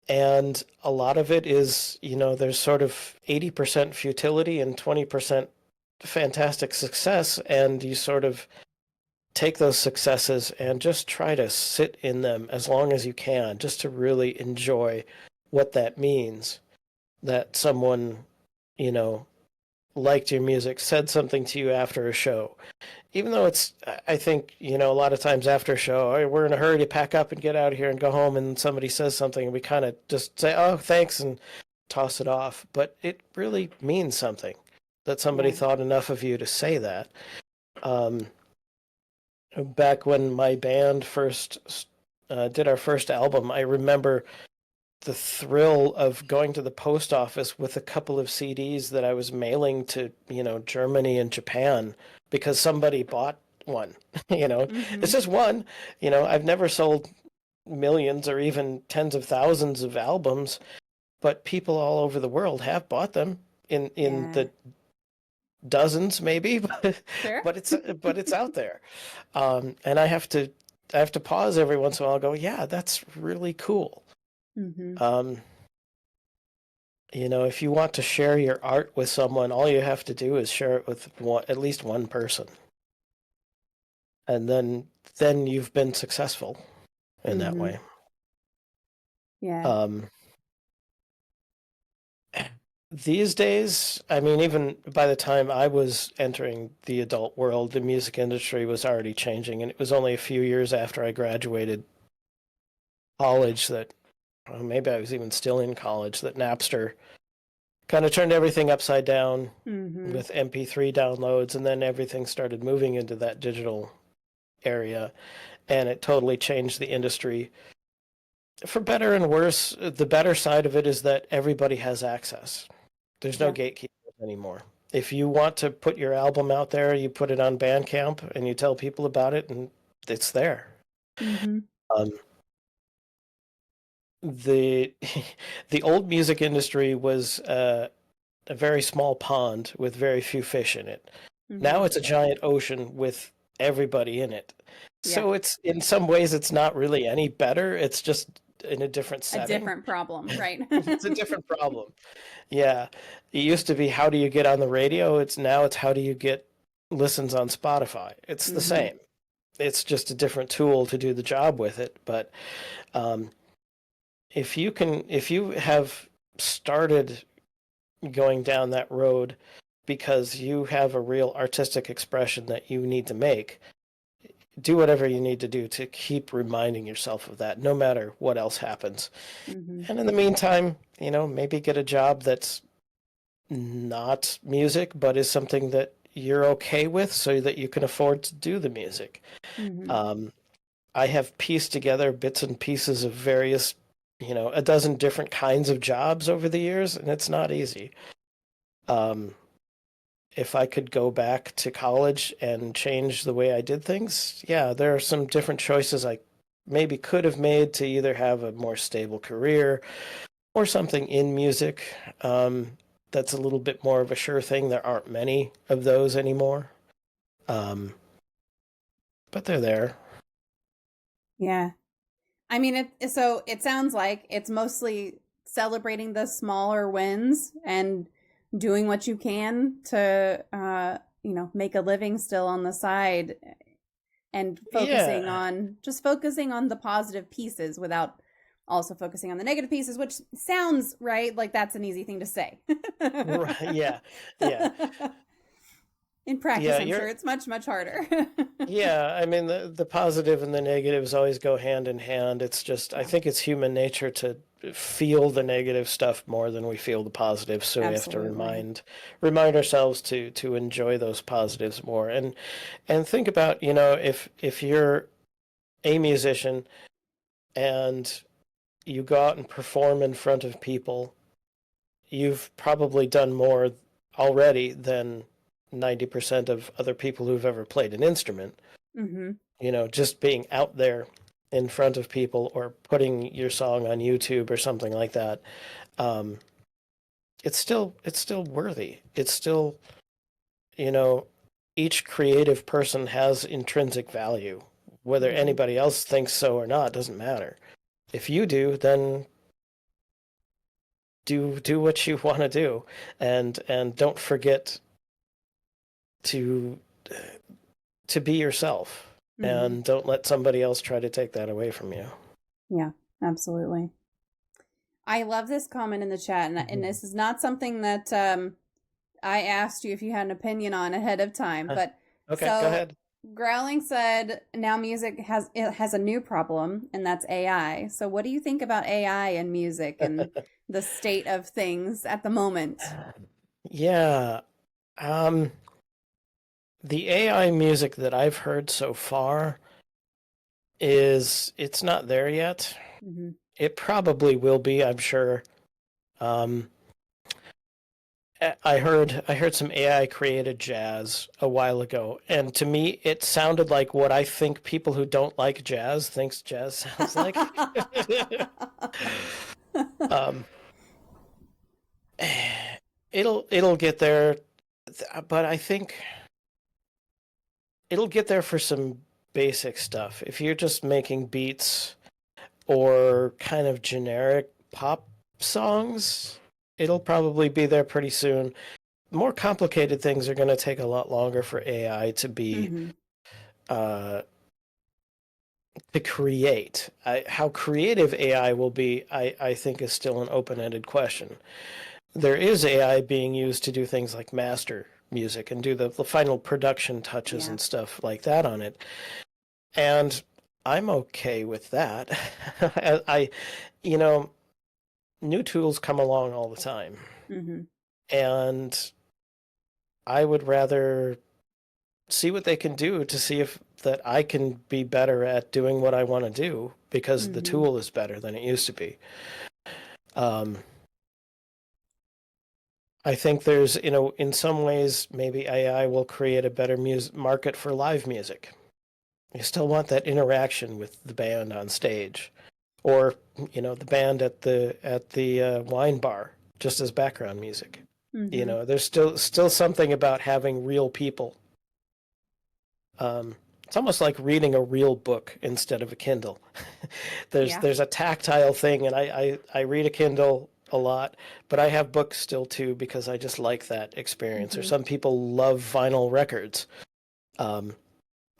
S2: And a lot of it is, there's sort of 80% futility and 20% fantastic success. And you sort of take those successes and just try to sit in them as long as you can, just to really enjoy what that means, that someone, liked your music, said something to you after a show. Even though it's, I think, a lot of times after a show, oh, we're in a hurry to pack up and get out of here and go home, and somebody says something, and we kind of just say, oh, thanks, and toss it off. But it really means something that somebody thought enough of you to say that. Back when my band first did our first album, I remember the thrill of going to the post office with a couple of CDs that I was mailing to, Germany and Japan because somebody bought one. It's just one. I've never sold millions or even tens of thousands of albums, but people all over the world have bought them in the dozens maybe,
S1: Sure.
S2: but it's out there. And I have to pause every once in a while and go, yeah, that's really cool. Mm-hmm. If you want to share your art with someone, all you have to do is share it with at least one person. And then you've been successful in that way.
S1: Yeah.
S2: These days, I mean, even by the time I was entering the adult world, the music industry was already changing. And it was only a few years after I graduated college that, or maybe I was even still in college, that Napster kind of turned everything upside down with MP3 downloads, and then everything started moving into that digital area, and it totally changed the industry for better and worse. The better side of it is that everybody has access. There's no gatekeepers anymore. If you want to put your album out there, you put it on Bandcamp and you tell people about it, and it's there. The old music industry was a very small pond with very few fish in it. Now it's a giant ocean with everybody in it.
S1: Yeah.
S2: So it's, in some ways, it's not really any better. It's just in a different
S1: A
S2: setting.
S1: different problem, right?
S2: It's a different problem. Yeah. It used to be, how do you get on the radio? It's how do you get listens on Spotify? It's the
S1: Hmm.
S2: same. It's just a different tool to do the job with it. But um, if you have started going down that road because you have a real artistic expression that you need to make, do whatever you need to do to keep reminding yourself of that, no matter what else happens.
S1: Hmm.
S2: And in the meantime, maybe get a job that's not music, but is something that you're okay with so that you can afford to do the music.
S1: Hmm.
S2: Um, I have pieced together bits and pieces of various, a dozen different kinds of jobs over the years, and it's not easy. Um, if I could go back to college and change the way I did things, yeah, there are some different choices I maybe could have made to either have a more stable career or something in music. That's a little bit more of a sure thing. There aren't many of those anymore. Um, but they're there.
S1: Yeah. I mean, so it sounds like it's mostly celebrating the smaller wins and doing what you can to, make a living still on the side, and
S2: Yeah.
S1: focusing on the positive pieces without also focusing on the negative pieces, which sounds right. Like that's an easy thing to say.
S2: Right. Yeah. Yeah.
S1: In practice,
S2: Yeah.
S1: I'm sure it's much, much harder.
S2: Yeah. I mean, the positive and the negatives always go hand in hand. It's just, I
S1: Yeah,
S2: think it's human nature to feel the negative stuff more than we feel the positive. So we have to
S1: absolutely.
S2: remind ourselves to enjoy those positives more. And think about, if you're a musician and you go out and perform in front of people, you've probably done more already than 90% of other people who've ever played an instrument.
S1: Mm-hmm.
S2: Just being out there in front of people or putting your song on YouTube or something like that. Um, it's still worthy. It's still, you know, each creative person has intrinsic value. Whether
S1: Mm-hmm.
S2: anybody else thinks so or not doesn't matter. If you do, then do what you want to do, and don't forget to to be yourself,
S1: Mm-hmm.
S2: and don't let somebody else try to take that away from you.
S1: Yeah, absolutely. I love this comment in the chat, and
S2: Mhm.
S1: this is not something that I asked you if you had an opinion on ahead of time,
S2: Uh,
S1: but
S2: okay, go
S1: so
S2: ahead.
S1: Growling said now music has a new problem, and that's AI. So what do you think about AI and music and the state of things at the moment?
S2: Yeah. Um, the AI music that I've heard so far it's not there yet.
S1: Mm-hmm.
S2: It probably will be, I'm sure. Um, I heard some AI created jazz a while ago, and to me it sounded like what I think people who don't like jazz thinks jazz sounds like. um, it'll get there, but I think it'll get there for some basic stuff. If you're just making beats or kind of generic pop songs, it'll probably be there pretty soon. More complicated things are going to take a lot longer for AI
S1: Mm-hmm.
S2: uh, to create. How creative AI will be, I think, is still an open-ended question. There is AI being used to do things like master music and do the final production touches
S1: Yeah.
S2: and stuff like that on it. And I'm okay with that. I, you know, new tools come along all the time.
S1: Mm-hmm.
S2: And I would rather see what they can do to see if that I can be better at doing what I want to do because the
S1: Mm-hmm.
S2: tool is better than it used to be. Um, I think there's, in some ways, maybe AI will create a better market for live music. You still want that interaction with the band on stage, or the band at the wine bar, just as background music.
S1: Mm-hmm.
S2: There's still something about having real people. it's almost like reading a real book instead of a Kindle.
S1: Yeah.
S2: There's a tactile thing, and I read a Kindle a lot, but I have books still too because I just like that experience. Or
S1: Mm-hmm.
S2: some people love vinyl records. Um,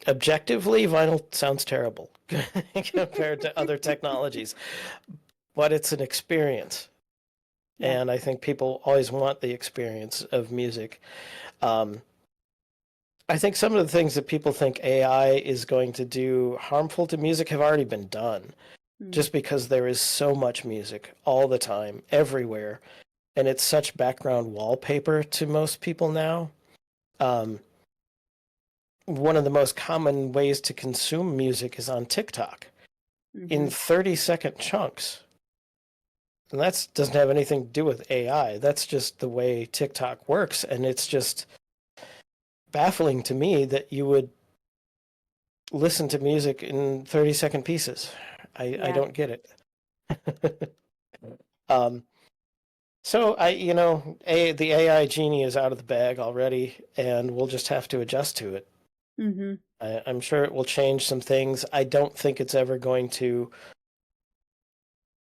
S2: Objectively, vinyl sounds terrible compared to other technologies, but it's an experience.
S1: Yeah.
S2: And I think people always want the experience of music. Um, I think some of the things that people think AI is going to do harmful to music have already been done,
S1: Mm.
S2: just because there is so much music all the time, everywhere, and it's such background wallpaper to most people now. Um, One of the most common ways to consume music is on TikTok
S1: Mm-hmm.
S2: in 30-second chunks. And that doesn't have anything to do with AI. That's just the way TikTok works. And it's just baffling to me that you would listen to music in 30-second pieces. I
S1: Yeah.
S2: don't get it. um, so the AI genie is out of the bag already, and we'll just have to adjust to it.
S1: Mm-hmm.
S2: I'm sure it will change some things. I don't think it's ever going to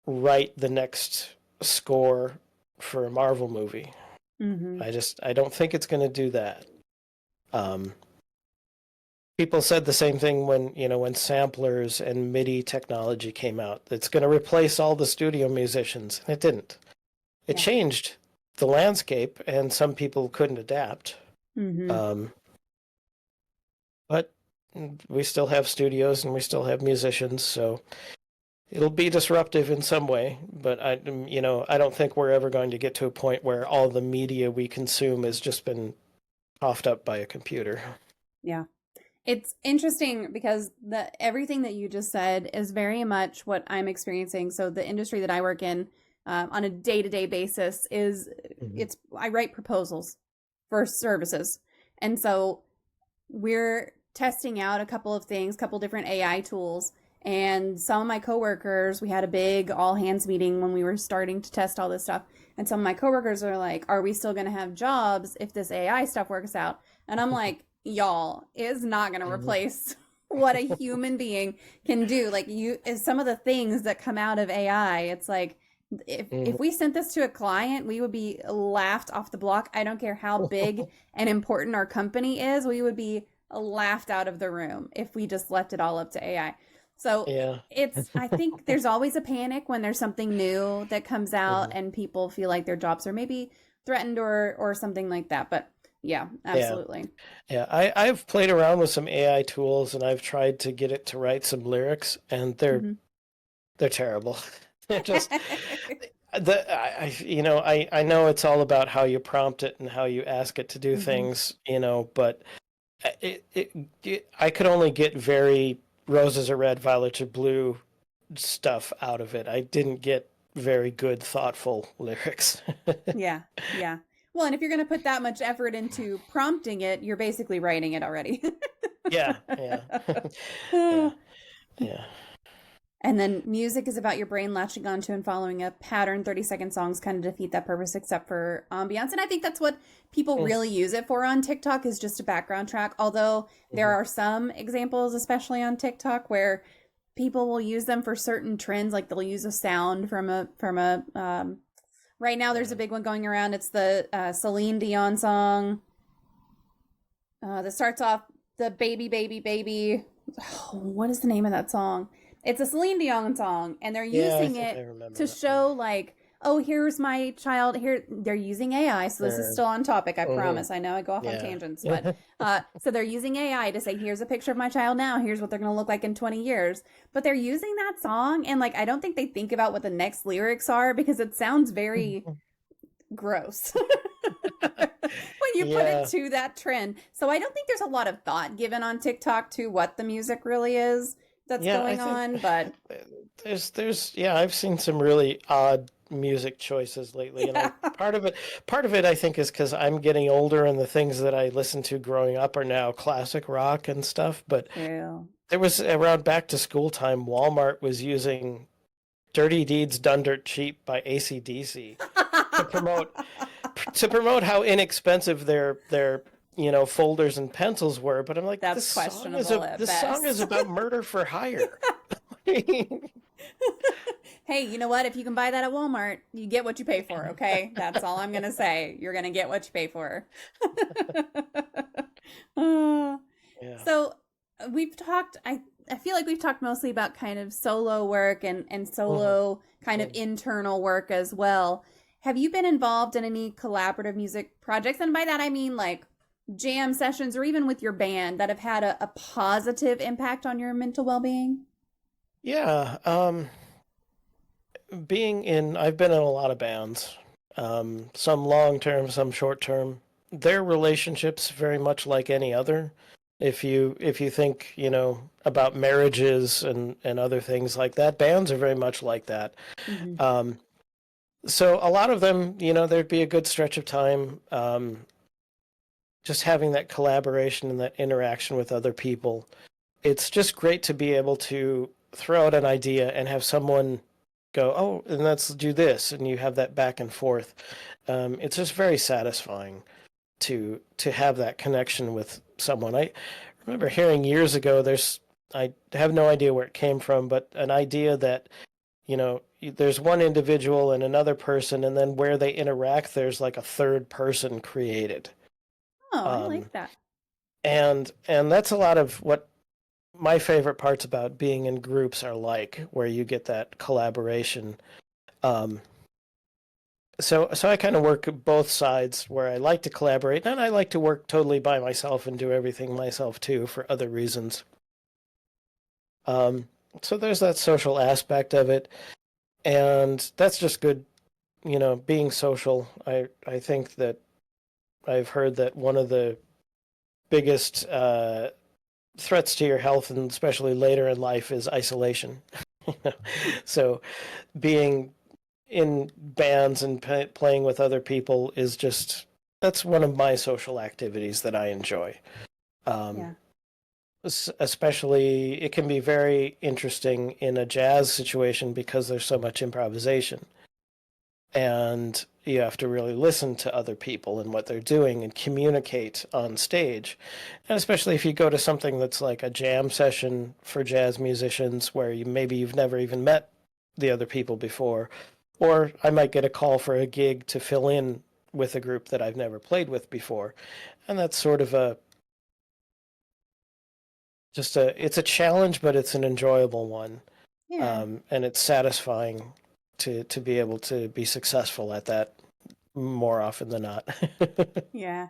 S2: write the next score for a Marvel movie.
S1: Mm-hmm.
S2: I don't think it's going to do that. Um, People said the same thing when samplers and MIDI technology came out. It's going to replace all the studio musicians. It didn't. It
S1: Yeah.
S2: changed the landscape, and some people couldn't adapt.
S1: Mm-hmm.
S2: Um, but we still have studios and we still have musicians, so it'll be disruptive in some way. But I don't think we're ever going to get to a point where all the media we consume has just been coughed up by a computer.
S1: Yeah. It's interesting because everything that you just said is very much what I'm experiencing. So the industry that I work in on a day-to-day basis is
S2: Mm-hmm.
S1: I write proposals for services. And so we're testing out a couple of things, couple different AI tools. And some of my coworkers, we had a big all hands meeting when we were starting to test all this stuff. And some of my coworkers are like, are we still going to have jobs if this AI stuff works out? And I'm like, y'all, it's not going to replace what a human being can do. Like some of the things that come out of AI, it's like, if we sent this to a client, we would be laughed off the block. I don't care how big and important our company is, we would be laughed out of the room if we just left it all up to AI. So
S2: Yeah.
S1: I think there's always a panic when there's something new that comes out
S2: Mm-hmm.
S1: and people feel like their jobs are maybe threatened or something like that. But yeah,
S2: Yeah.
S1: absolutely.
S2: Yeah. I've played around with some AI tools and I've tried to get it to write some lyrics, and
S1: Mm-hmm.
S2: they're terrible. They're just I know it's all about how you prompt it and how you ask it to do
S1: Mm-hmm.
S2: things, but I could only get very roses are red, violets are blue stuff out of it. I didn't get very good, thoughtful lyrics.
S1: Yeah, yeah. Well, and if you're going to put that much effort into prompting it, you're basically writing it already.
S2: Yeah, yeah, yeah, yeah.
S1: And then music is about your brain latching onto and following a pattern. 30-second songs kind of defeat that purpose except for ambiance. And I think that's what people really use it for on TikTok, is just a background track. Although there
S2: Mm-hmm.
S1: are some examples, especially on TikTok, where people will use them for certain trends. Like they'll use a sound from a right now there's a big one going around. It's the Celine Dion song that starts off the baby, baby, baby. Oh, what is the name of that song? It's a Celine Dion song, and they're
S2: Yeah, I
S1: using
S2: think I
S1: it
S2: remember
S1: to
S2: that one.
S1: show like, oh, here's my child. Here they're using AI, so this is still on topic. I
S2: Mhm.
S1: promise. I know I go off on
S2: Yeah.
S1: tangents, but so they're using AI to say, here's a picture of my child now. Here's what they're going to look like in 20 years. But they're using that song, and like I don't think they think about what the next lyrics are because it sounds very gross when you put it
S2: Yeah.
S1: to that trend. So I don't think there's a lot of thought given on TikTok to what the music really is that's
S2: Yeah, I
S1: going
S2: think
S1: on. But
S2: I've seen some really odd music choices lately, and I
S1: yeah,
S2: part of it I think is because I'm getting older and the things that I listened to growing up are now classic rock and stuff. But
S1: true.
S2: there was around back to school time, Walmart was using "Dirty Deeds Done Dirt Cheap" by AC/DC to promote how inexpensive their folders and pencils were, but I'm like,
S1: That's questionable at
S2: this song is
S1: best.
S2: about murder for hire.
S1: Hey, you know what? If you can buy that at Walmart, you get what you pay for, okay? That's all I'm going to say. You're going to get what you pay for. Uh,
S2: Yeah.
S1: so we've talked, I feel like we've talked mostly about kind of solo work and solo kind of internal work as well. Have you been involved in any collaborative music projects? And by that, I mean like jam sessions or even with your band that have had a positive impact on your mental well-being?
S2: Yeah. I've been in a lot of bands, some long term, some short term. Their relationships very much like any other. If you think, about marriages and other things like that, bands are very much like that.
S1: Mm-hmm.
S2: So a lot of them, there'd be a good stretch of time, just having that collaboration and that interaction with other people. It's just great to be able to throw out an idea and have someone go, oh, and let's do this, and you have that back and forth. It's just very satisfying to have that connection with someone. I remember hearing years ago, I have no idea where it came from, but an idea that, there's one individual and another person, and then where they interact, there's like a third person created.
S1: Oh, I
S2: Um,
S1: like that.
S2: and that's a lot of what my favorite parts about being in groups are like, where you get that collaboration. Um, so I kind of work both sides, where I like to collaborate, and I like to work totally by myself and do everything myself too for other reasons. Um, so there's that social aspect of it, and that's just good, being social. I think that I've heard that one of the biggest threats to your health, and especially later in life, is isolation. So being in bands and playing with other people is that's one of my social activities that I enjoy.
S1: Yeah.
S2: Especially, it can be very interesting in a jazz situation because there's so much improvisation, and you have to really listen to other people and what they're doing and communicate on stage. And especially if you go to something that's like a jam session for jazz musicians, where you've never even met the other people before, or I might get a call for a gig to fill in with a group that I've never played with before. And that's sort of it's a challenge, but it's an enjoyable one.
S1: Yeah.
S2: And it's satisfying to be able to be successful at that more often than not.
S1: Yeah.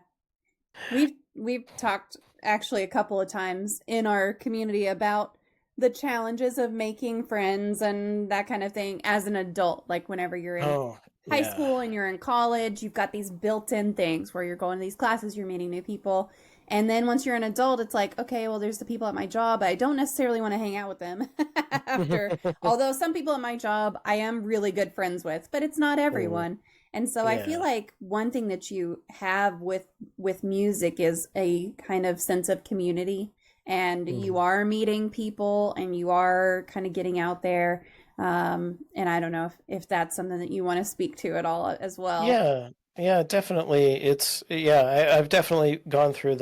S1: We've talked actually a couple of times in our community about the challenges of making friends and that kind of thing as an adult. Like whenever you're in
S2: Oh,
S1: high
S2: yeah.
S1: school and you're in college, you've got these built-in things where you're going to these classes, you're meeting new people. And then once you're an adult, it's like, okay, well, there's the people at my job. I don't necessarily want to hang out with them after. Although some people at my job I am really good friends with, but it's not
S2: Mm,
S1: everyone. And so I feel
S2: yeah.
S1: like one thing that you have with music is a kind of sense of community, and you
S2: Mhm.
S1: are meeting people and you are kind of getting out there. And I don't know if that's something that you want to speak to at all as well.
S2: Yeah, yeah, definitely. I've definitely gone through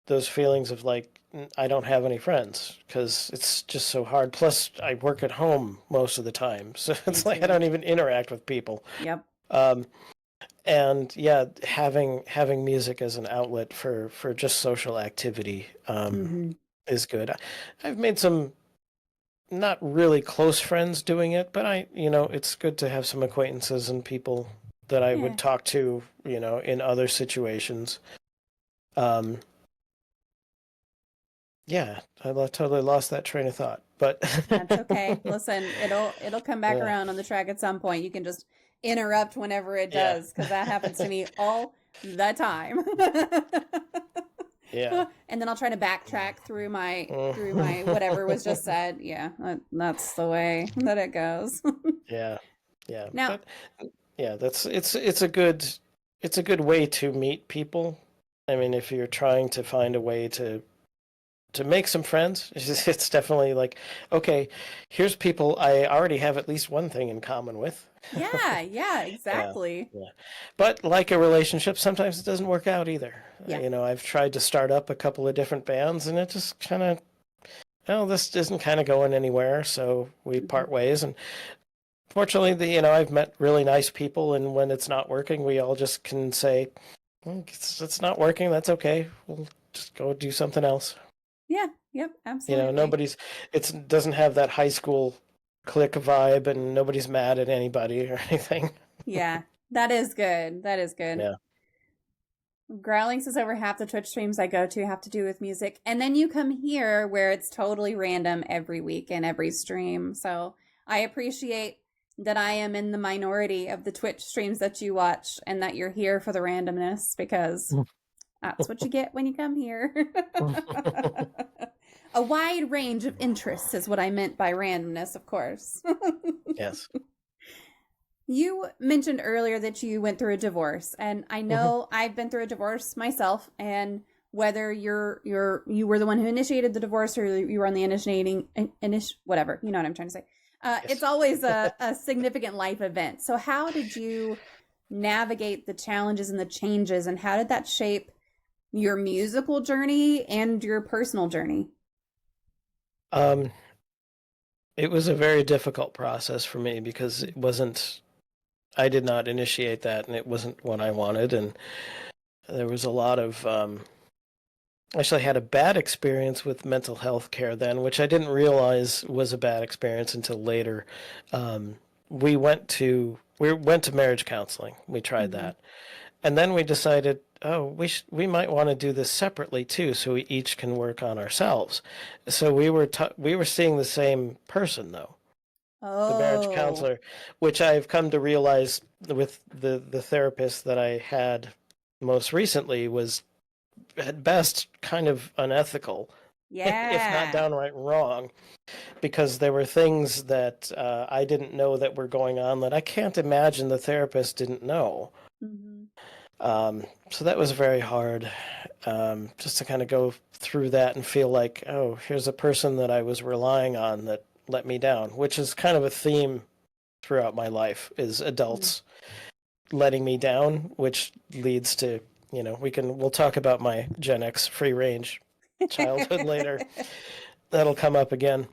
S2: those feelings of like, I don't have any friends because it's just so hard. Plus, I work at home most of the time, so
S1: Me
S2: it's like I
S1: too.
S2: don't even interact with people.
S1: Yep.
S2: Um, and yeah, having music as an outlet for just social activity
S1: Hmm.
S2: is good. I've made some not really close friends doing it, but it's good to have some acquaintances and people that I
S1: Yeah.
S2: would talk to, in other situations. Um, yeah, totally lost that train of thought, but
S1: That's okay. Listen, it'll come back
S2: yeah,
S1: around on the track at some point. You can just interrupt whenever it
S2: yeah,
S1: does, because that happens to me all the time.
S2: yeah,
S1: And then I'll try to backtrack through my whatever was just
S2: mm.
S1: said. Yeah, that's the way that it goes.
S2: Yeah, yeah,
S1: Now,
S2: but yeah, it's a good way to meet people. I mean, if you're trying to find a way to to make some friends. It's definitely like, okay, here's people I already have at least one thing in common with.
S1: Yeah, yeah,
S2: Yeah,
S1: exactly.
S2: yeah. But like a relationship, sometimes it doesn't work out either.
S1: Yeah.
S2: I've tried to start up a couple of different bands, and it just kind of, oh, this isn't kind of going anywhere, so we
S1: Mhm.
S2: part ways. And fortunately, I've met really nice people, and when it's not working, we all just can say, "Well, it's not working. That's okay. We'll just go do something else."
S1: Yeah, yep, absolutely.
S2: It doesn't have that high school clique vibe, and nobody's mad at anybody or anything.
S1: Yeah, that is good. That is good.
S2: Yeah.
S1: Growling says over half the Twitch streams I go to have to do with music. And then you come here where it's totally random every week and every stream. So I appreciate that I am in the minority of the Twitch streams that you watch and that you're here for the randomness because that's what you get when you come here. A wide range of interests is what I meant by randomness, of course.
S2: Yes.
S1: You mentioned earlier that you went through a divorce, and I
S2: Mhm.
S1: know I've been through a divorce myself, and whether you were the one who initiated the divorce or you were on the whatever, you know what I'm trying to say. It's
S2: Yes.
S1: always a significant life event. So how did you navigate the challenges and the changes, and how did that shape your musical journey and your personal journey?
S2: Um, it was a very difficult process for me because I did not initiate that, and it wasn't what I wanted. And there was a lot of, actually, I had a bad experience with mental health care then, which I didn't realize was a bad experience until later. Um, we went to marriage counseling. We tried
S1: Mm-hmm.
S2: that. And then we decided, oh, we might want to do this separately too, so we each can work on ourselves. So we were seeing the same person though, the marriage
S1: Oh,
S2: counselor, which I've come to realize with the therapist that I had most recently was at best kind of unethical, if not
S1: yeah.
S2: downright wrong, because there were things that I didn't know that were going on that I can't imagine the therapist didn't know.
S1: Mm-hmm.
S2: So that was very hard, just to kind of go through that and feel like, oh, here's a person that I was relying on that let me down, which is kind of a theme throughout my life is adults letting me down, which leads to, we'll talk about my Gen X free range childhood later. That'll come up again.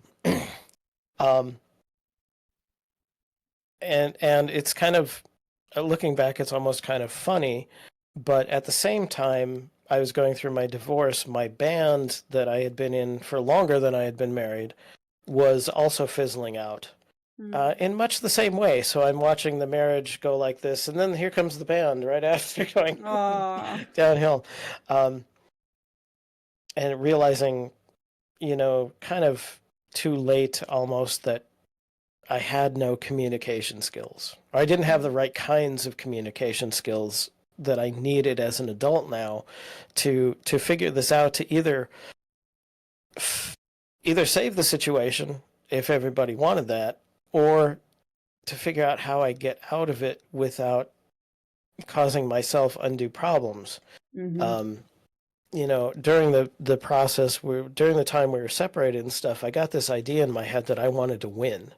S2: Um, and it's kind of looking back, it's almost kind of funny, but at the same time, I was going through my divorce. My band that I had been in for longer than I had been married was also fizzling out
S1: Mm.
S2: in much the same way. So I'm watching the marriage go like this, and then here comes the band right after going
S1: Aw.
S2: downhill, um, and realizing, kind of too late almost that I had no communication skills. Or I didn't have the right kinds of communication skills that I needed as an adult now to figure this out, to either save the situation if everybody wanted that, or to figure out how I get out of it without causing myself undue problems.
S1: Mm-hmm.
S2: Um, during the process, during the time we were separated and stuff, I got this idea in my head that I wanted to win.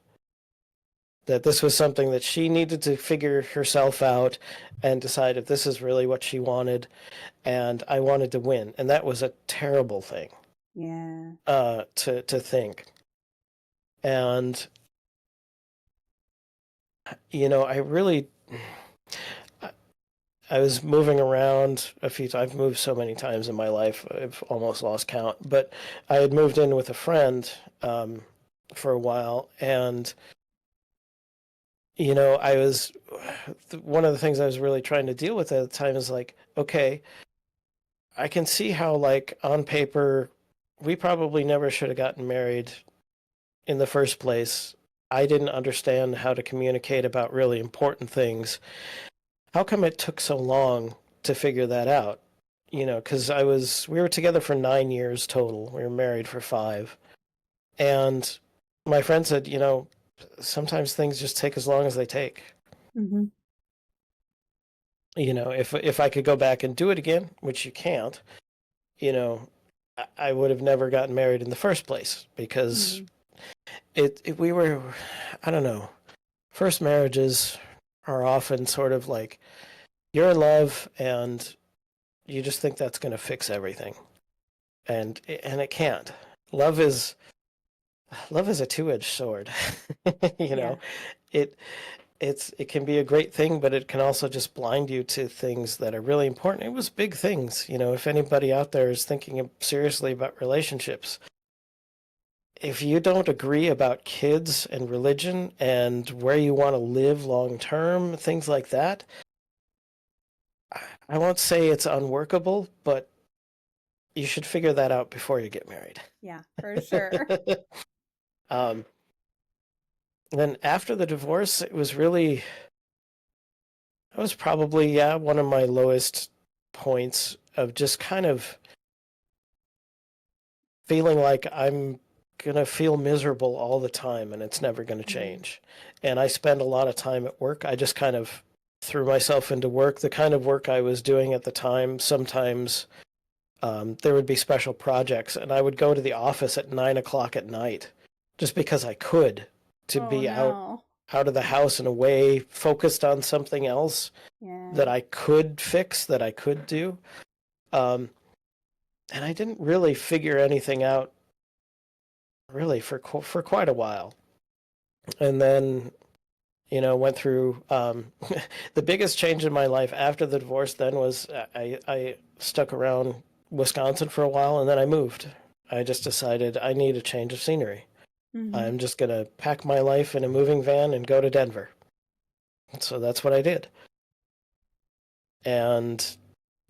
S2: That this was something that she needed to figure herself out and decide if this is really what she wanted, and I wanted to win, and that was a terrible thing
S1: Yeah.
S2: to think. And I really, I was moving around a few times. I've moved so many times in my life, I've almost lost count. But I had moved in with a friend for a while, and I was one of the things I was really trying to deal with at the time is like, okay, I can see how, like, on paper, we probably never should have gotten married in the first place. I didn't understand how to communicate about really important things. How come it took so long to figure that out? Because we were together for 9 years total. We were married for 5. And my friend said, sometimes things just take as long as they take.
S1: Mm-hmm.
S2: If I could go back and do it again, which you can't, you know, I would have never gotten married in the first place because
S1: Mhm.
S2: we were, I don't know, first marriages are often sort of like you're in love and you just think that's going to fix everything, and it can't. Love is love is a two-edged sword. You
S1: Yeah.
S2: know, it it can be a great thing, but it can also just blind you to things that are really important. It was big things, you know, if anybody out there is thinking seriously about relationships, if you don't agree about kids and religion and where you want to live long term, things like that, I won't say it's unworkable, but you should figure that out before you get married.
S1: Yeah, for sure.
S2: um, then after the divorce, it was really, that was probably, yeah, one of my lowest points of just kind of feeling like I'm going to feel miserable all the time and it's never going to
S1: Mhm.
S2: change. And I spend a lot of time at work. I just kind of threw myself into work. The kind of work I was doing at the time, sometimes there would be special projects, and I would go to the office at 9 o'clock at night just because I could to
S1: Oh
S2: be
S1: no.
S2: out of the house and away, focused on something else
S1: Yeah.
S2: that I could fix, that I could do. Um, and I didn't really figure anything out really for quite a while. And then, you know, went through the biggest change in my life after the divorce then was I stuck around Wisconsin for a while and then I moved. I just decided I need a change of scenery.
S1: Mhm.
S2: I'm just going to pack my life in a moving van and go to Denver. So that's what I did. And,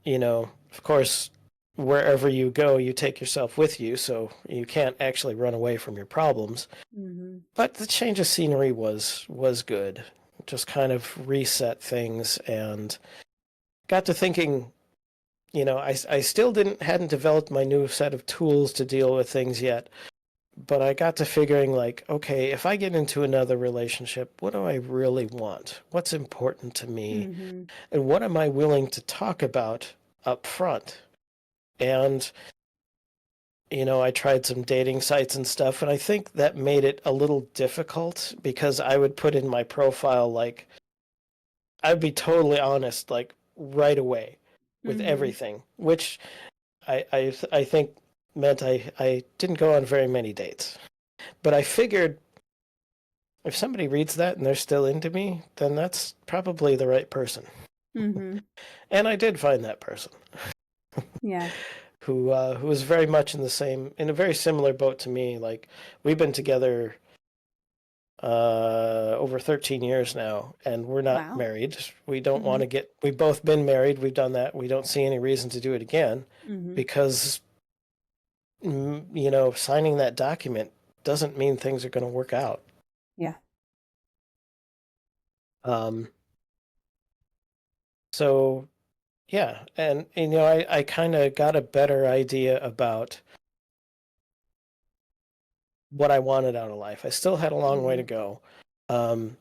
S2: you know, of course, wherever you go, you take yourself with you, so you can't actually run away from your problems.
S1: Mhm.
S2: But the change of scenery was good. Just kind of reset things and got to thinking, you know, I still hadn't developed my new set of tools to deal with things yet, but I got to figuring like, okay, if I get into another relationship, what do I really want? What's important to me?
S1: Mhm.
S2: And what am I willing to talk about up front? And you know, I tried some dating sites and stuff, and I think that made it a little difficult because I would put in my profile like I'd be totally honest, like right away with
S1: Mhm.
S2: everything, which I think meant I didn't go on very many dates. But I figured if somebody reads that and they're still into me, then that's probably the right person.
S1: Mhm.
S2: And I did find that person
S1: Yeah.
S2: who was very much in a very similar boat to me. Like we've been together over 13 years now, and we're not
S1: Wow.
S2: married. We don't want to
S1: Mhm.
S2: get, we've both been married. We've done that. We don't see any reason to do it again
S1: Mhm.
S2: because, you know, signing that document doesn't mean things are going to work out.
S1: Yeah.
S2: Um, so yeah. And, you know, I kind of got a better idea about what I wanted out of life. I still had a long way to
S1: Mhm.
S2: go. Um,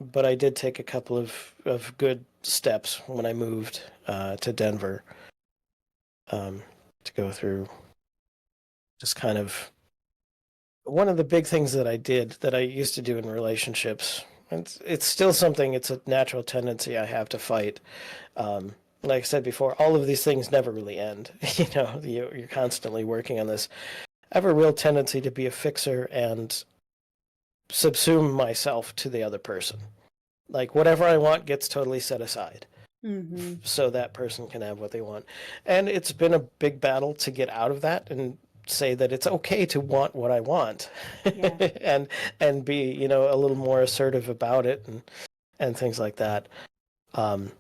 S2: but I did take a couple of good steps when I moved to Denver, um, to go through just kind of one of the big things that I did that I used to do in relationships. It's still something, it's a natural tendency I have to fight. Like I said before, all of these things never really end. You know, you're constantly working on this. I have a real tendency to be a fixer and subsume myself to the other person. Like whatever I want gets totally set aside
S1: Mhm.
S2: so that person can have what they want. And it's been a big battle to get out of that and say that it's okay to want what I want
S1: Yeah.
S2: and be, you know, a little more assertive about it and things like that. Um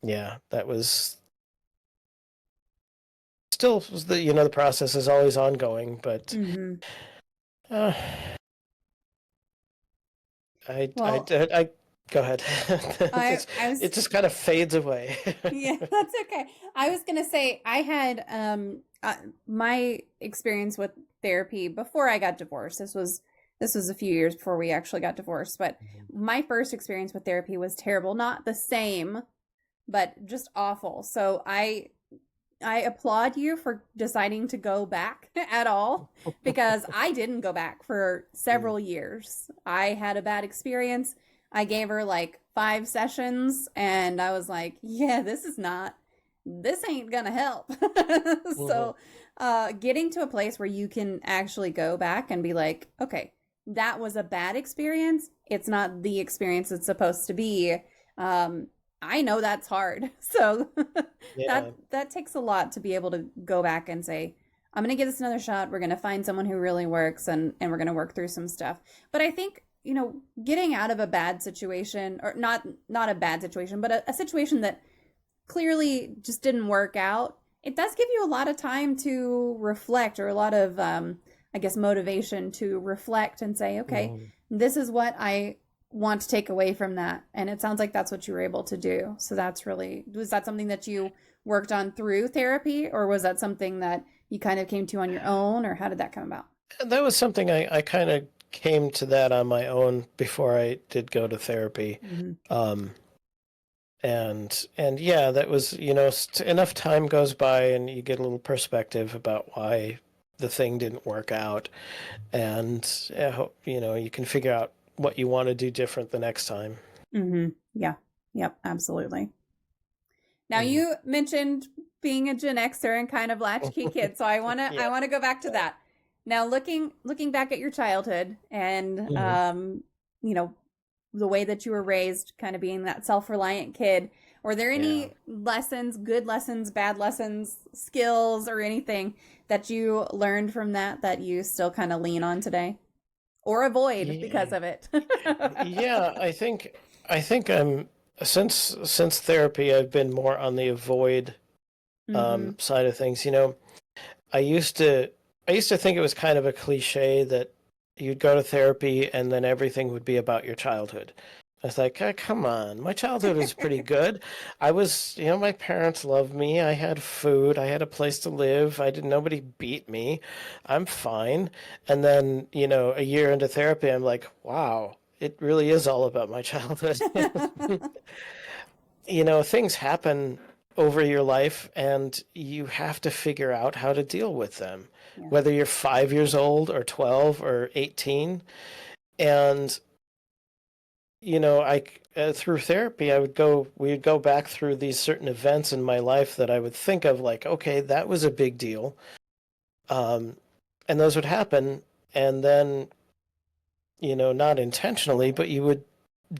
S2: yeah, that was still the, you know, the process is always ongoing, but
S1: Mhm.
S2: uh,
S1: Well,
S2: I go ahead.
S1: I I was
S2: It just kind of fades away.
S1: yeah, that's okay. I was gonna say I had my experience with therapy before I got divorced. This was a few years before we actually got divorced, but my first experience with therapy was terrible. Not the same, but just awful. So I I applaud you for deciding to go back at all, because I didn't go back for several years. I had a bad experience. I gave her like 5 sessions and I was like, yeah, this ain't gonna help.
S2: Mhm.
S1: So, getting to a place where you can actually go back and be like, okay, that was a bad experience. It's not the experience it's supposed to be. Um, I know that's hard. So
S2: Yeah.
S1: that takes a lot to be able to go back and say, I'm going to give this another shot. We're going to find someone who really works, and we're going to work through some stuff. But I think, getting out of a bad situation, or not a bad situation, but a situation that clearly just didn't work out, it does give you a lot of time to reflect, or a lot of, I guess, motivation to reflect and say, okay,
S2: Mhm.
S1: this is what I want to take away from that. And it sounds like that's what you were able to do. So was that something that you worked on through therapy, or was that something that you kind of came to on your own, or how did that come about?
S2: That was something I kind of came to that on my own before I did go to therapy.
S1: Mm-hmm.
S2: Um, and yeah, that was, enough time goes by and you get a little perspective about why the thing didn't work out. And, you can figure out what you want to do different the next time.
S1: Mm-hmm. Yeah. Yep. Absolutely. Now
S2: Mhm.
S1: you mentioned being a Gen Xer and kind of latchkey kid, so I
S2: Yeah.
S1: want to go back to that. Now looking back at your childhood, and
S2: Mhm.
S1: you know the way that you were raised, kind of being that self-reliant kid, were there
S2: Yeah.
S1: any lessons, good lessons, bad lessons, skills, or anything that you learned from that you still kind of lean on today, or avoid because
S2: Yeah.
S1: of it?
S2: Yeah, I think I'm since therapy, I've been more on the avoid
S1: Mm-hmm.
S2: side of things. I used to I used to think it was kind of a cliche that you'd go to therapy and then everything would be about your childhood. I was like, come on, my childhood was pretty good. My parents loved me. I had food. I had a place to live. Nobody beat me. I'm fine. And then, a year into therapy, I'm like, wow, it really is all about my childhood. Things happen over your life and you have to figure out how to deal with them,
S1: Yeah.
S2: whether you're 5 years old or 12 or 18. And, through therapy, we'd go back through these certain events in my life that I would think of like, okay, that was a big deal. Um, and those would happen. And then, not intentionally, but you would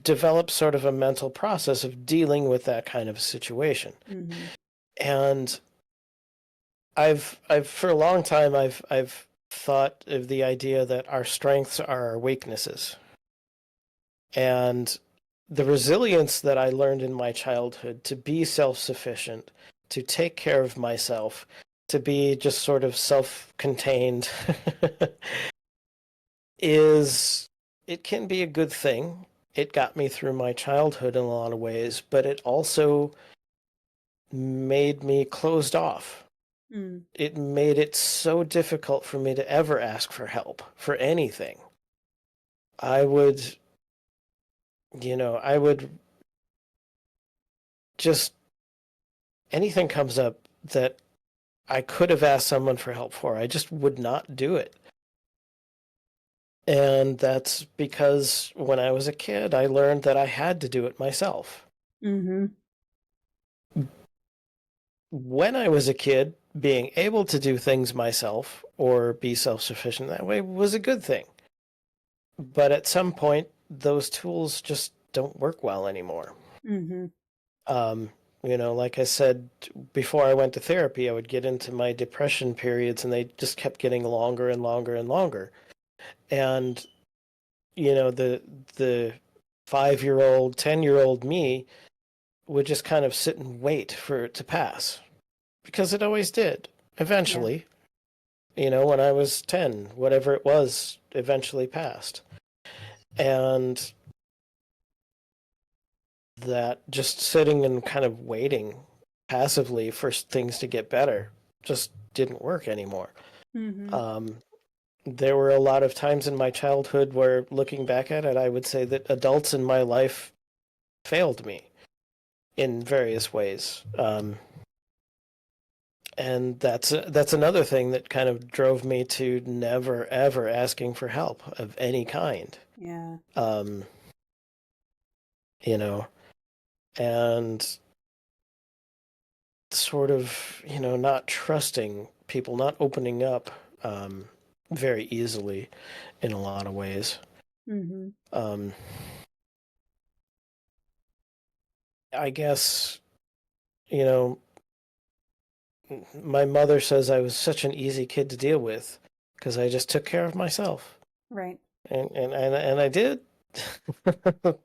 S2: develop sort of a mental process of dealing with that kind of situation.
S1: Mm-hmm.
S2: And I've for a long time I've thought of the idea that our strengths are our weaknesses. And the resilience that I learned in my childhood to be self-sufficient, to take care of myself, to be just sort of self-contained is it can be a good thing. It got me through my childhood in a lot of ways, but it also made me closed off.
S1: Mm.
S2: It made it so difficult for me to ever ask for help for anything. I would, I would just, anything comes up that I could have asked someone for help for, I just would not do it. And that's because when I was a kid, I learned that I had to do it myself.
S1: Mm-hmm.
S2: When I was a kid, being able to do things myself or be self sufficient that way was a good thing. But at some point, those tools just don't work well anymore.
S1: Mm-hmm.
S2: Um, like I said, before I went to therapy, I would get into my depression periods and they just kept getting longer and longer and longer. And, the 5-year-old, 10-year-old me would just kind of sit and wait for it to pass because it always did.
S1: Yeah.
S2: Eventually, when I was 10, whatever it was, eventually passed. And that just sitting and kind of waiting passively for things to get better just didn't work anymore.
S1: Mm-hmm.
S2: Um, there were a lot of times in my childhood where, looking back at it, I would say that adults in my life failed me in various ways. that's another thing that kind of drove me to never ever asking for help of any kind.
S1: Yeah.
S2: Um, you know, and sort of, not trusting people, not opening up very easily in a lot of ways.
S1: Mm-hmm.
S2: Um, I guess, you know, my mother says I was such an easy kid to deal with because I just took care of myself.
S1: Right.
S2: And I did,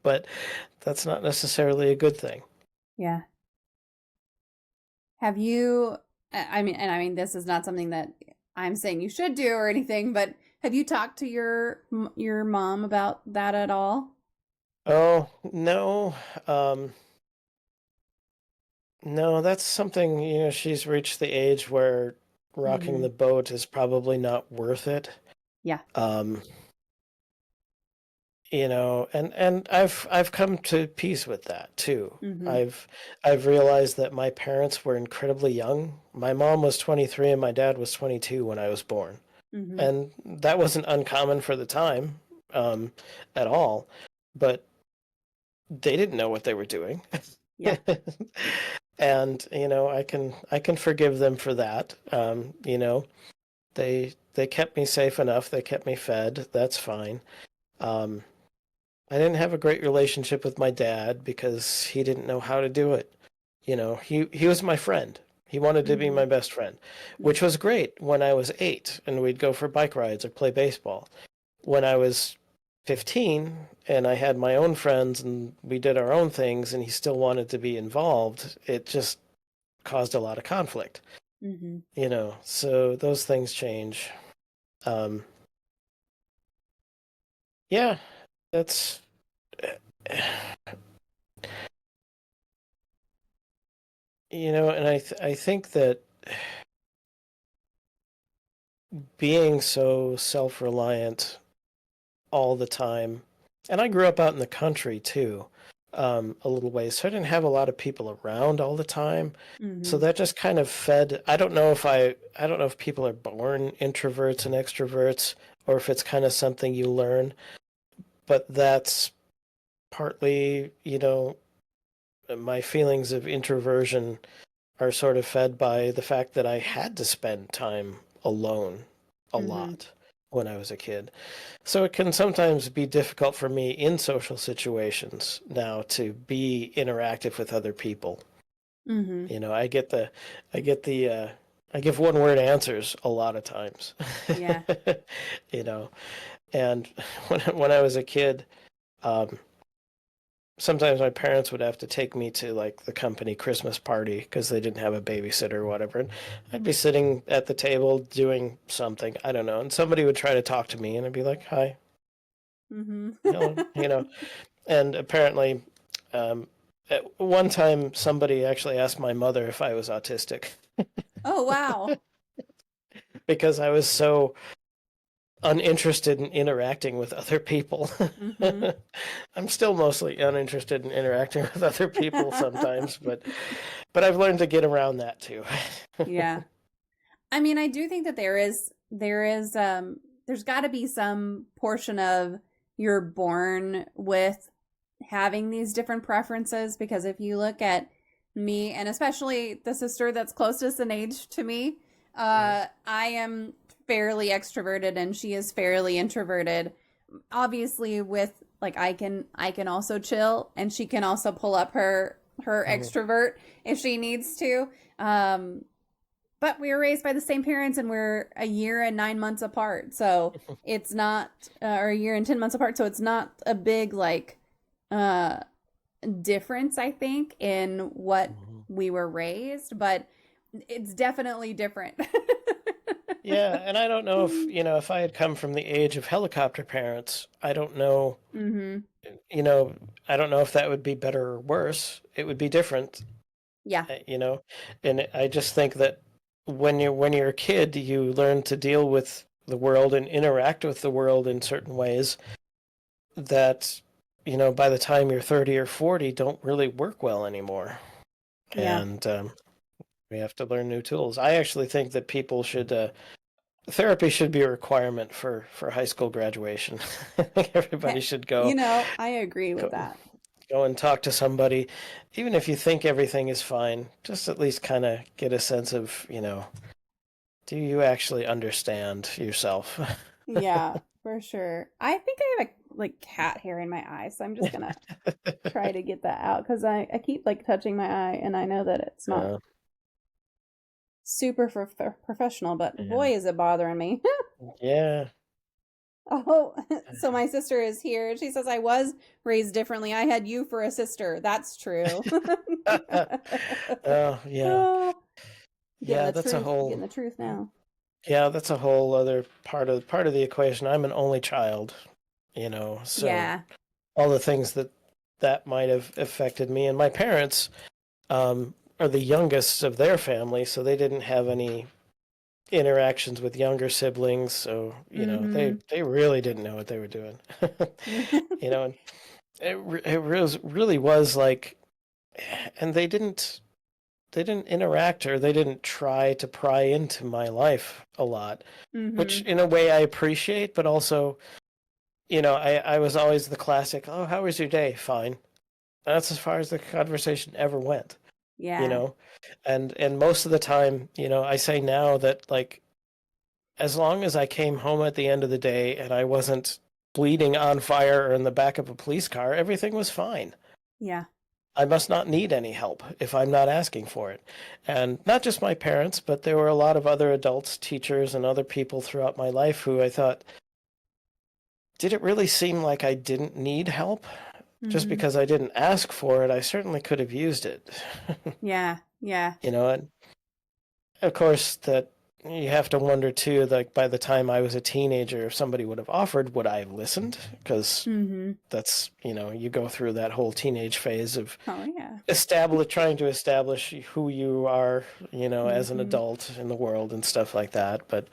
S2: but that's not necessarily a good thing.
S1: Yeah. Have you, I mean, this is not something that I'm saying you should do or anything, but have you talked to your mom about that at all?
S2: Oh, no. Um, no, that's something, she's reached the age where rocking
S1: Mm-hmm.
S2: the boat is probably not worth it.
S1: Yeah.
S2: Um, and I've come to peace with that too.
S1: Mm-hmm.
S2: I've realized that my parents were incredibly young. My mom was 23 and my dad was 22 when I was born.
S1: Mm-hmm.
S2: And that wasn't uncommon for the time, at all. But they didn't know what they were doing.
S1: Yeah.
S2: And, I can forgive them for that. They kept me safe enough. They kept me fed. That's fine. Um, I didn't have a great relationship with my dad because he didn't know how to do it. He was my friend. He wanted to be
S1: Mm-hmm.
S2: my best friend,
S1: Yeah.
S2: which was great when I was 8 and we'd go for bike rides or play baseball. When I was 15 and I had my own friends and we did our own things and he still wanted to be involved, it just caused a lot of conflict,
S1: Mm-hmm.
S2: so those things change. Um, yeah, that's, and I think that being so self-reliant all the time, and I grew up out in the country too, a little ways, so I didn't have a lot of people around all the time. So
S1: Mm-hmm.
S2: that just kind of fed. I don't know if people are born introverts and extroverts, or if it's kind of something you learn. But that's partly, my feelings of introversion are sort of fed by the fact that I had to spend time alone a
S1: Mm-hmm.
S2: lot when I was a kid. So it can sometimes be difficult for me in social situations now to be interactive with other people.
S1: Mm-hmm.
S2: I get I give one word answers a lot of times.
S1: Yeah.
S2: you know, and when I was a kid, um, sometimes my parents would have to take me to like the company Christmas party because they didn't have a babysitter or whatever. And I'd be sitting at the table doing something, I don't know, and somebody would try to talk to me, and I'd be like, "Hi,
S1: Mm-hmm.
S2: hello," And apparently, um, at one time, somebody actually asked my mother if I was autistic
S1: Oh, wow.
S2: because I was so uninterested in interacting with other people.
S1: Mm-hmm.
S2: I'm still mostly uninterested in interacting with other people sometimes, but I've learned to get around that too.
S1: Yeah. I mean, I do think that there's got to be some portion of you're born with having these different preferences, because if you look at me, and especially the sister that's closest in age to me,
S2: Mhm.
S1: I am fairly extroverted and she is fairly introverted. Obviously, with like I can also chill and she can also pull up her
S2: Mhm.
S1: extrovert if she needs to. Um, but we were raised by the same parents and we're a year and 9 months apart. So it's not, or a year and 10 months apart. So it's not a big like uh difference, I think, in what
S2: Mhm.
S1: we were raised, but it's definitely different.
S2: Yeah, and I don't know if I had come from the age of helicopter parents, I don't know,
S1: Mm-hmm.
S2: you know, I don't know if that would be better or worse. It would be different,
S1: Yeah.
S2: uh, you know, and I just think that when you're a kid, you learn to deal with the world and interact with the world in certain ways that, by the time you're 30 or 40, don't really work well anymore.
S1: Yeah.
S2: And We have to learn new tools. I actually think that people should therapy should be a requirement for high school graduation. I think everybody should
S1: I agree with
S2: go
S1: that.
S2: go and talk to somebody, even if you think everything is fine. Just at least kind of get a sense of, do you actually understand yourself?
S1: Yeah, for sure. I think I have a like cat hair in my eye, so I'm just gonna try to get that out because I keep like touching my eye and I know that it's not
S2: uh,
S1: super professional, but
S2: yeah,
S1: boy, is it bothering me.
S2: yeah.
S1: Oh, so my sister is here. She says I was raised differently. I had you for a sister. That's true.
S2: Oh, yeah.
S1: Oh, getting
S2: Yeah,
S1: the truth, getting the truth now.
S2: that's a whole other part of the equation. I'm an only child, so
S1: Yeah.
S2: all the things that might have affected me, and my parents are the youngest of their family, so they didn't have any interactions with younger siblings, so
S1: Mm-hmm.
S2: they really didn't know what they were doing. And it really was like, and they didn't interact, or they didn't try to pry into my life a lot, which
S1: Mm-hmm.
S2: in a way I appreciate, but also, I was always the classic, oh, how was your day? Fine. That's as far as the conversation ever went, you
S1: Yeah.
S2: know? And most of the time, I say now that, like, as long as I came home at the end of the day and I wasn't bleeding on fire or in the back of a police car, everything was fine.
S1: Yeah.
S2: I must not need any help if I'm not asking for it. And not just my parents, but there were a lot of other adults, teachers, and other people throughout my life who I thought, did it really seem like I didn't need help? Just
S1: Mm-hmm.
S2: because I didn't ask for it, I certainly could have used it.
S1: Yeah. Yeah.
S2: And of course, that you have to wonder too, like by the time I was a teenager, if somebody would have offered, would I have listened? Because
S1: Mm-hmm.
S2: that's, you go through that whole teenage phase of
S1: Oh yeah.
S2: trying to establish who you are, as an
S1: Mm-hmm.
S2: adult in the world and stuff like that. But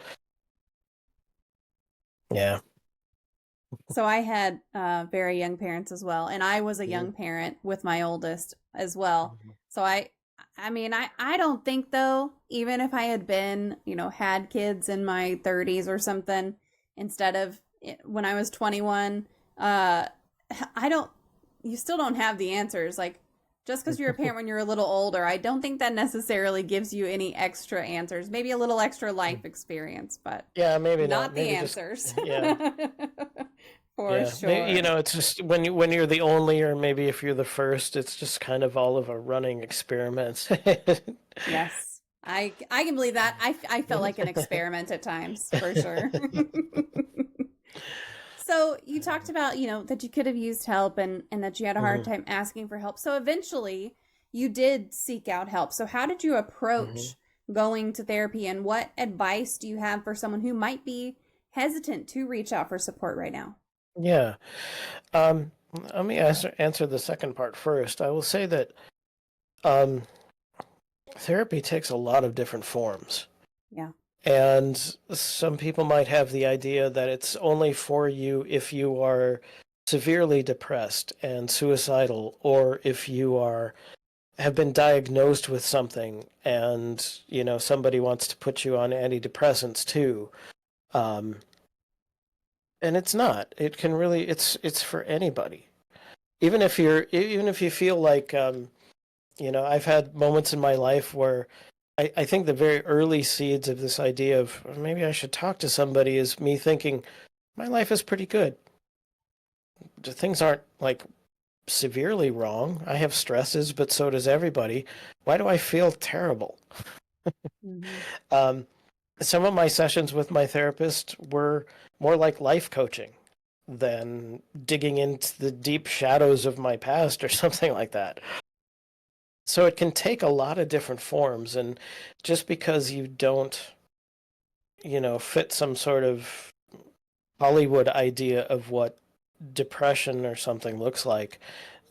S2: yeah.
S1: So I had very young parents as well, and I was a
S2: Mhm.
S1: young parent with my oldest as well. So I mean, I don't think though, even if I had been, had kids in my 30s or something instead of when I was 21, uh, I don't. You still don't have the answers. Like just because you're a parent when you're a little older, I don't think that necessarily gives you any extra answers. Maybe a little extra life experience, but
S2: Yeah, maybe not.
S1: not the
S2: Maybe just
S1: answers.
S2: yeah.
S1: For
S2: Yeah, maybe,
S1: sure.
S2: it's just when you're the only, or maybe if you're the first, it's just kind of all of a running experiment.
S1: Yes. I can believe that. I felt like an experiment at times, for sure. So you talked about, that you could have used help and that you had a hard
S2: Mhm,
S1: time asking for help. So eventually you did seek out help. So how did you
S2: mhm.
S1: approach going to therapy and what advice do you have for someone who might be hesitant to reach out for support right now?
S2: Yeah. Um, Let me answer the second part first. I will say that um, therapy takes a lot of different forms.
S1: Yeah.
S2: And some people might have the idea that it's only for you if you are severely depressed and suicidal, or if you have been diagnosed with something and, somebody wants to put you on antidepressants too. Um, and it's not. It can really, it's for anybody. Even if you feel like, I've had moments in my life where I think the very early seeds of this idea of maybe I should talk to somebody is me thinking, my life is pretty good. Things aren't like severely wrong. I have stresses, but so does everybody. Why do I feel terrible?
S1: Hmm.
S2: Um, some of my sessions with my therapist were more like life coaching than digging into the deep shadows of my past or something like that. So it can take a lot of different forms, and just because you don't, fit some sort of Hollywood idea of what depression or something looks like,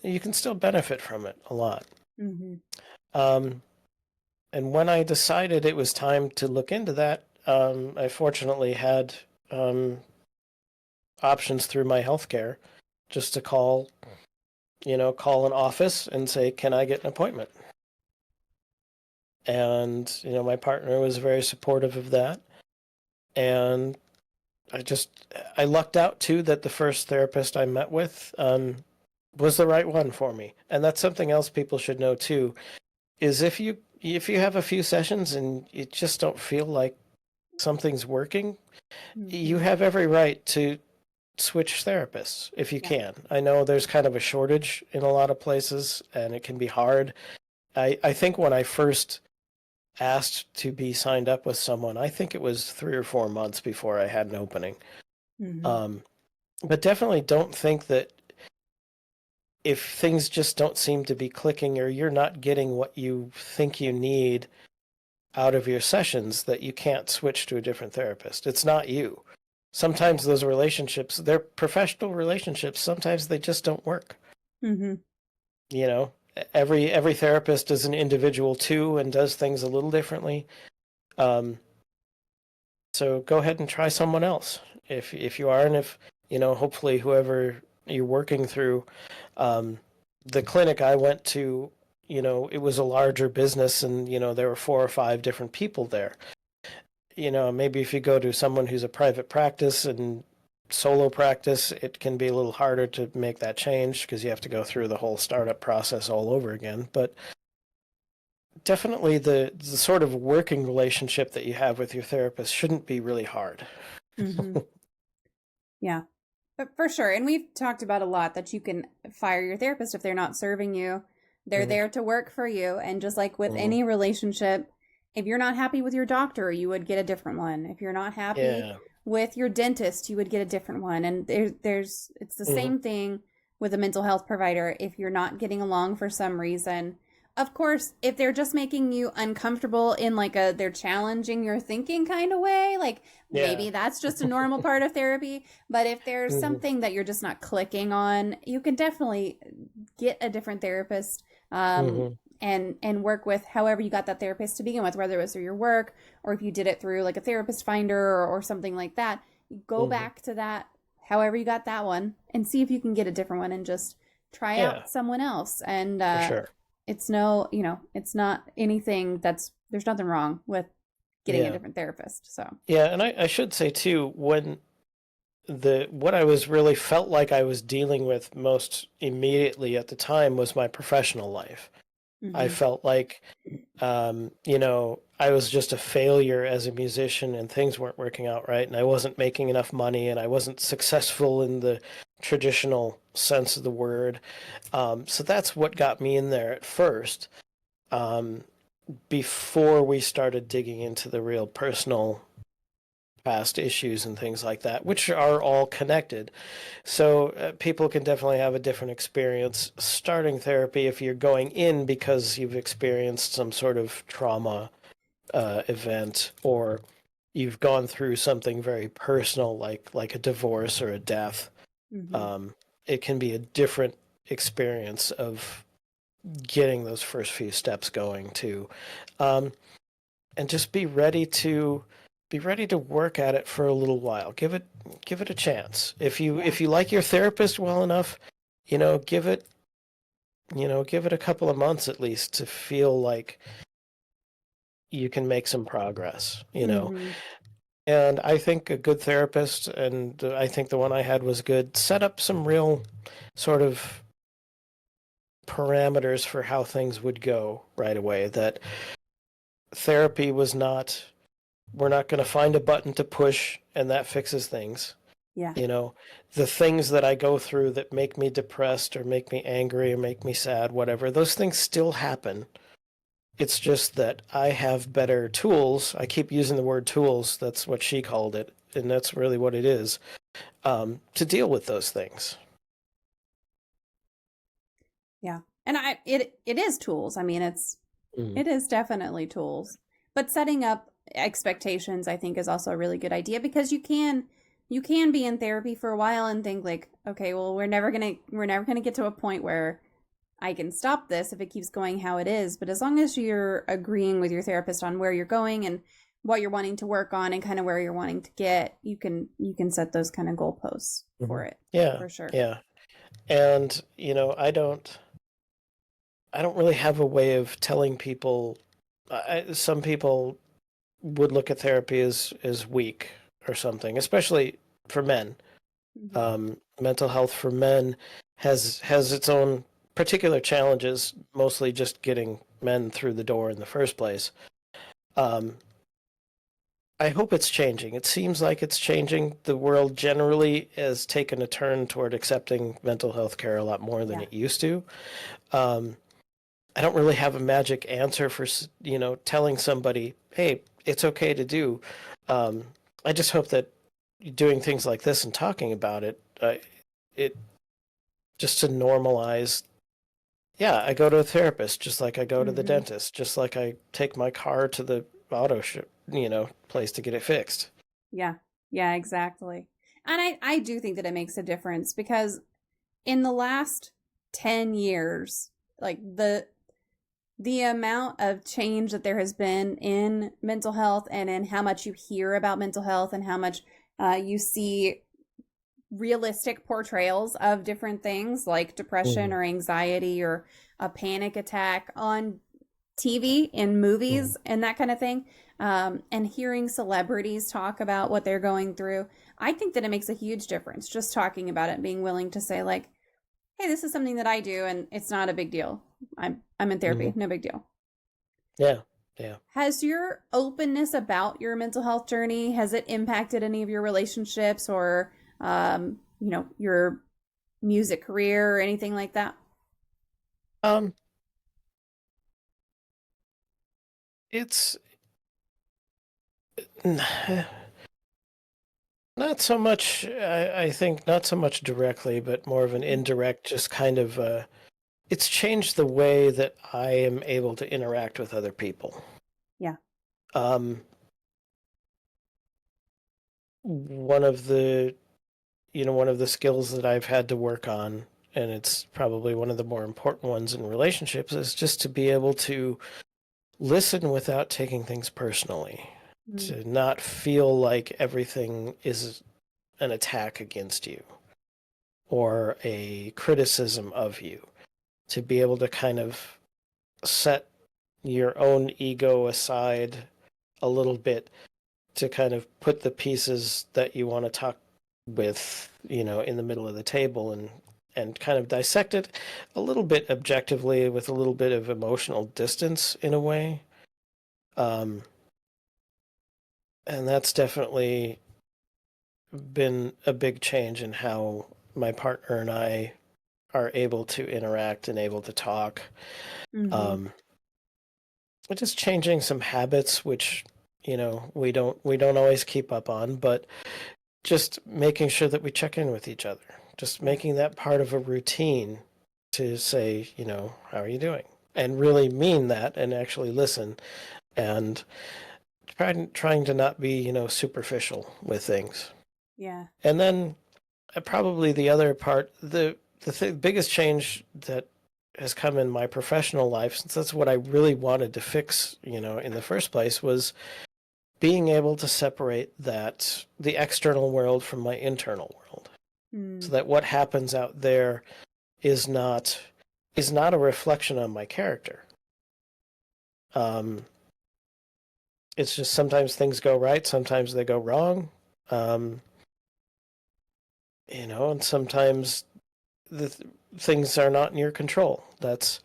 S2: you can still benefit from it a lot.
S1: Hmm.
S2: Um, and when I decided it was time to look into that, I fortunately had um, options through my healthcare just to call an office and say, can I get an appointment? And, my partner was very supportive of that. And I lucked out too that the first therapist I met with was the right one for me. And that's something else people should know too, is if you have a few sessions and you just don't feel like something's working, you
S1: Mhm.
S2: have every right to switch therapists if you
S1: Yeah.
S2: can. I know there's kind of a shortage in a lot of places and it can be hard. I think when I first asked to be signed up with someone, I think it was 3 or 4 months before I had an opening.
S1: Mhm.
S2: Um, but definitely don't think that if things just don't seem to be clicking or you're not getting what you think you need out of your sessions, that you can't switch to a different therapist. It's not you.
S1: Yeah.
S2: Sometimes those relationships, they're professional relationships, sometimes they just don't work.
S1: Mhm.
S2: You know, every therapist is an individual too and does things a little differently. Um, so go ahead and try someone else if you are, and if hopefully whoever you're working through, um, the clinic I went to, it was a larger business, and there were 4 or 5 different people there. Maybe if you go to someone who's a private practice and solo practice, it can be a little harder to make that change because you have to go through the whole startup process all over again. But definitely the sort of working relationship that you have with your therapist shouldn't be really hard.
S1: Mhm. Yeah. But for sure. And we've talked about a lot that you can fire your therapist if they're not serving you. They're
S2: Mhm,
S1: there to work for you. And just like with
S2: mhm.
S1: any relationship, if you're not happy with your doctor, you would get a different one. If you're not happy
S2: Yeah.
S1: with your dentist, you would get a different one. And it's the
S2: Mhm,
S1: same thing with a mental health provider. If you're not getting along for some reason, of course, if they're just making you uncomfortable in like they're challenging your thinking kind of way, like
S2: yeah.
S1: maybe that's just a normal part of therapy. But if there's
S2: Mhm,
S1: something that you're just not clicking on, you can definitely get a different therapist, um,
S2: mhm,
S1: and work with however you got that therapist to begin with, whether it was through your work or if you did it through like a therapist finder or something like that. Go
S2: mhm.
S1: back to that, however you got that one, and see if you can get a different one and just try
S2: Yeah,
S1: out someone else. And
S2: for sure.
S1: it's no, it's not anything there's nothing wrong with getting a
S2: Yeah.
S1: different therapist. So,
S2: Yeah, and I should say too, when the what I was really felt like I was dealing with most immediately at the time was my professional life. I
S1: hmm
S2: felt like I was just a failure as a musician and things weren't working out right and I wasn't making enough money and I wasn't successful in the traditional sense of the word. So that's what got me in there at first, um, before we started digging into the real personal past issues and things like that, which are all connected. So people can definitely have a different experience starting therapy if you're going in because you've experienced some sort of trauma event, or you've gone through something very personal like a divorce or a death.
S1: hmm
S2: Um, it can be a different experience of getting those first few steps going too. Um, and just be ready to work at it for a little while. Give it a chance. If you
S1: yeah,
S2: if you like your therapist well enough, give it a couple of months at least to feel like you can make some progress.
S1: hmm
S2: And I think a good therapist, and I think the one I had was good, set up some real sort of parameters for how things would go right away. That therapy was not, we're not going to find a button to push and that fixes things.
S1: yeah,
S2: You know, the things that I go through that make me depressed or make me angry or make me sad, whatever, those things still happen. It's just that I have better tools. I keep using the word tools. That's what she called it. And that's really what it is, to deal with those things.
S1: yeah. And it is tools. I mean,
S2: Mm.
S1: it is definitely tools. But setting up expectations, I think, is also a really good idea because you can be in therapy for a while and think like, okay, well, we're never gonna get to a point where I can stop this if it keeps going how it is. But as long as you're agreeing with your therapist on where you're going and what you're wanting to work on and kind of where you're wanting to get, you can set those kind of goalposts for
S2: Mhm.
S1: it
S2: Yeah,
S1: for sure.
S2: yeah. And, I don't really have a way of telling people some people would look at therapy as weak or something, especially for men. Mental health for men has its own particular challenges, mostly just getting men through the door in the first place. Um, I hope it's changing. It seems like it's changing. The world generally has taken a turn toward accepting mental health care a lot more than it used to. Um, I don't really have a magic answer for, telling somebody, hey, it's okay to do. I just hope that doing things like this and talking about it just to normalize. Yeah, I go to a therapist just like I go to the dentist, just like I take my car to the auto place to get it fixed.
S1: Yeah. Yeah, exactly. And I do think that it makes a difference because in the last 10 years, like the amount of change that there has been in mental health and in how much you hear about mental health and how much you see realistic portrayals of different things like depression or anxiety or a panic attack on TV and movies and that kind of thing, and hearing celebrities talk about what they're going through, I think that it makes a huge difference just talking about it, being willing to say like, hey, this is something that I do and it's not a big deal. I'm in therapy, no big deal.
S2: Yeah. Yeah.
S1: Has your openness about your mental health journey, has it impacted any of your relationships or your music career or anything like that?
S2: It's not so much, I think, not so much directly, but more of an indirect, just kind of, it's changed the way that I am able to interact with other people.
S1: Yeah.
S2: One of the, one of the skills that I've had to work on, and it's probably one of the more important ones in relationships, is just to be able to listen without taking things personally. To not feel like everything is an attack against you or a criticism of you. To be able to kind of set your own ego aside a little bit to kind of put the pieces that you want to talk with, in the middle of the table and kind of dissect it a little bit objectively with a little bit of emotional distance in a way. And that's definitely been a big change in how my partner and I are able to interact and able to talk. Just changing some habits, which we don't always keep up on, but just making sure that we check in with each other, just making that part of a routine to say, how are you doing? And really mean that and actually listen and trying to not be, superficial with things.
S1: Yeah.
S2: And then probably the other part, the biggest change that has come in my professional life, since that's what I really wanted to fix, in the first place, was being able to separate the external world from my internal world. So that what happens out there is not a reflection on my character. It's just sometimes things go right, sometimes they go wrong. And sometimes things are not in your control. That's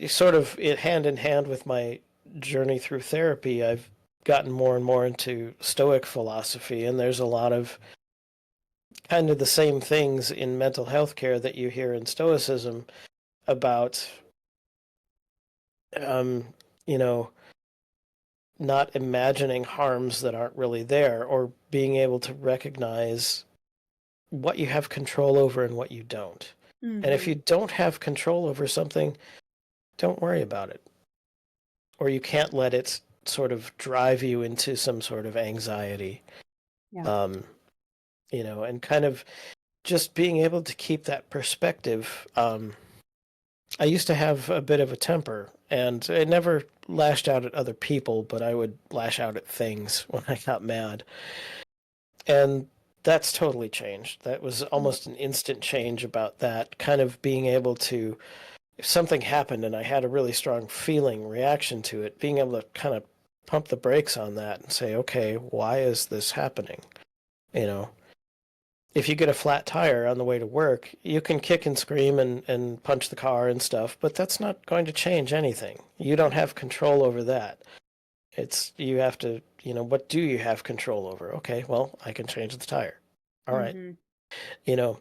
S2: sort of hand in hand with my journey through therapy. I've gotten more and more into Stoic philosophy, and there's a lot of kind of the same things in mental health care that you hear in Stoicism about, not imagining harms that aren't really there, or being able to recognize what you have control over and what you don't. And if you don't have control over something, don't worry about it. Or you can't let it sort of drive you into some sort of anxiety.
S1: Yeah.
S2: And kind of just being able to keep that perspective. I used to have a bit of a temper, and I never lashed out at other people, but I would lash out at things when I got mad. And that's totally changed. That was almost an instant change about that, kind of being able to if something happened and I had a really strong feeling reaction to it, being able to kind of pump the brakes on that and say, okay, why is this happening? You know, if you get a flat tire on the way to work, you can kick and scream and punch the car and stuff, but that's not going to change anything. You don't have control over that. You have to, what do you have control over? Okay, well, I can change the tire. All right.
S1: Mm-hmm.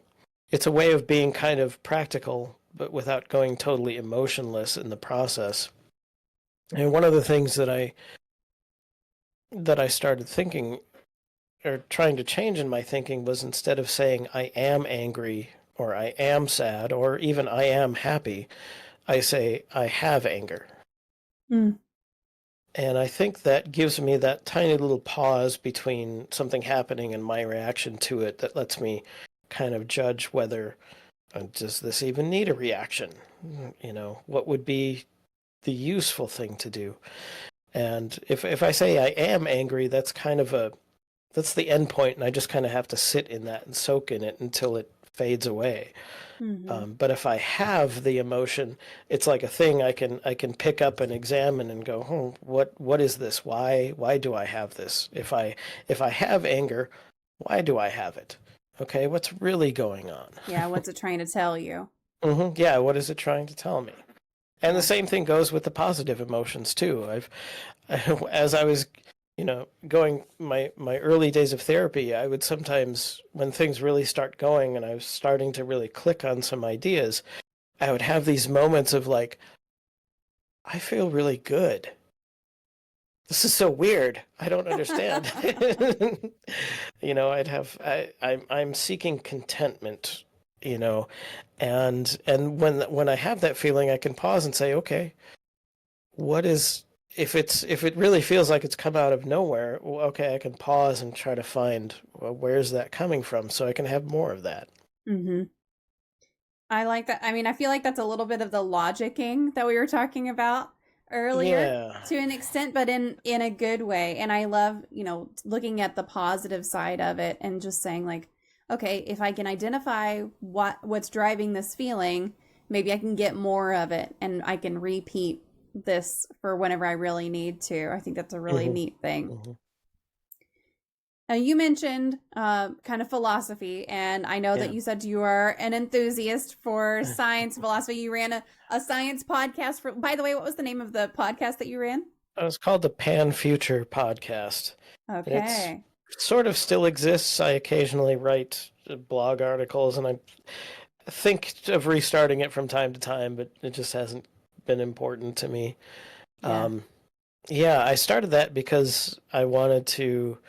S2: It's a way of being kind of practical, but without going totally emotionless in the process. And one of the things that I started thinking or trying to change in my thinking was, instead of saying I am angry or I am sad or even I am happy, I say I have anger.
S1: Mm.
S2: And I think that gives me that tiny little pause between something happening and my reaction to it that lets me kind of judge whether, does this even need a reaction? What would be the useful thing to do? And if I say I am angry, that's the end point, and I just kind of have to sit in that and soak in it until it fades away.
S1: Mm-hmm.
S2: But if I have the emotion, it's like a thing I can pick up and examine and go, what is this? Why do I have this? If I have anger, why do I have it? Okay, what's really going on?
S1: Yeah, what's it trying to tell you?
S2: Yeah, what is it trying to tell me? And
S1: Yeah.
S2: the same thing goes with the positive emotions too. As I was, going my early days of therapy, I would sometimes, when things really start going and I was starting to really click on some ideas, I would have these moments of like, I feel really good. This is so weird. I don't understand. I'm seeking contentment, and when I have that feeling, I can pause and say, okay, if it really feels like it's come out of nowhere, well, okay, I can pause and try to find, well, where's that coming from, so I can have more of that.
S1: Mm-hmm. I like that. I mean, I feel like that's a little bit of the logicking that we were talking about earlier
S2: Yeah.
S1: to an extent, but in a good way. And I love, looking at the positive side of it and just saying like, okay, if I can identify what's driving this feeling, maybe I can get more of it and I can repeat this for whenever I really need to. I think that's a really neat thing.
S2: Mm-hmm.
S1: Now, you mentioned kind of philosophy, and I know that you said you are an enthusiast for science philosophy. You ran a science podcast for, by the way, what was the name of the podcast that you ran?
S2: It was called the Pan Future Podcast.
S1: Okay.
S2: It sort of still exists. I occasionally write blog articles, and I think of restarting it from time to time, but it just hasn't been important to me.
S1: Yeah.
S2: I started that because I wanted to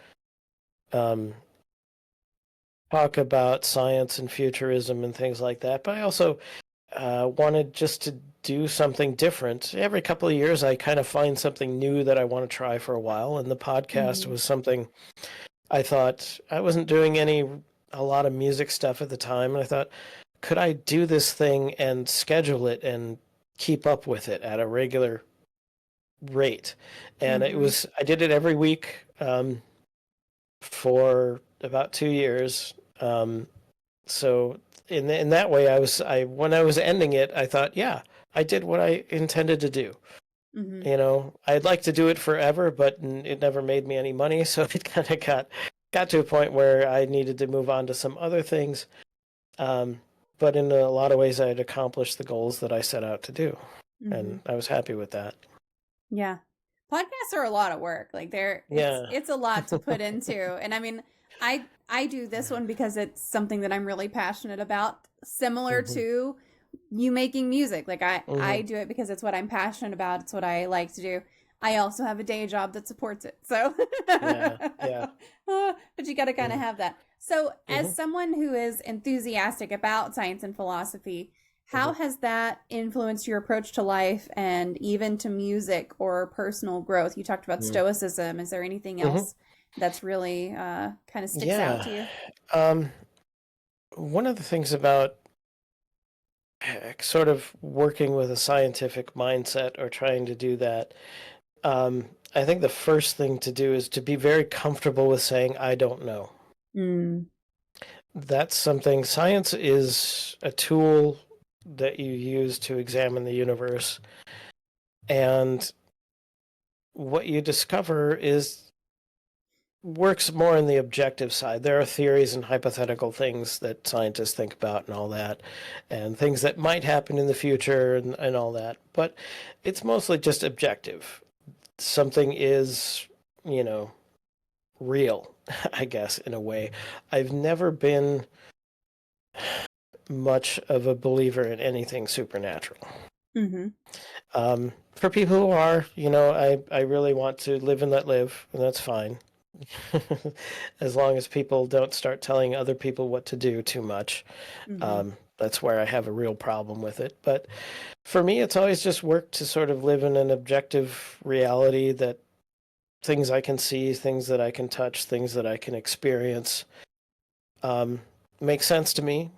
S2: talk about science and futurism and things like that, but I also wanted just to do something different. Every couple of years, I kind of find something new that I want to try for a while, and the podcast was something I thought. I wasn't doing a lot of music stuff at the time, and I thought, could I do this thing and schedule it and keep up with it at a regular rate? And I did it every week for about 2 years. So in that way, when I was ending it, I thought, yeah, I did what I intended to do. I'd like to do it forever, but it never made me any money, so it kind of got to a point where I needed to move on to some other things. But in a lot of ways, I had accomplished the goals that I set out to do, and I was happy with that.
S1: Yeah. Podcasts are a lot of work. Like it's a lot to put into. And I mean, I do this one because it's something that I'm really passionate about, similar to you making music. Like I do it because it's what I'm passionate about. It's what I like to do. I also have a day job that supports it. So
S2: yeah.
S1: But you got to kind of have that. So as someone who is enthusiastic about science and philosophy, how has that influenced your approach to life and even to music or personal growth? You talked about stoicism. Is there anything else that's really kind of sticks out to you?
S2: One of the things about sort of working with a scientific mindset or trying to do that, I think the first thing to do is to be very comfortable with saying, I don't know. That's something. Science is a tool that you use to examine the universe. And what you discover is works more in the objective side. There are theories and hypothetical things that scientists think about and all that, and things that might happen in the future and all that. But it's mostly just objective. Something is, real, I guess, in a way. I've never been much of a believer in anything supernatural.
S1: Mm-hmm.
S2: For people who are, I really want to live and let live, and that's fine. As long as people don't start telling other people what to do too much.
S1: Mm-hmm.
S2: That's where I have a real problem with it. But for me, it's always just worked to sort of live in an objective reality that things I can see, things that I can touch, things that I can experience make sense to me.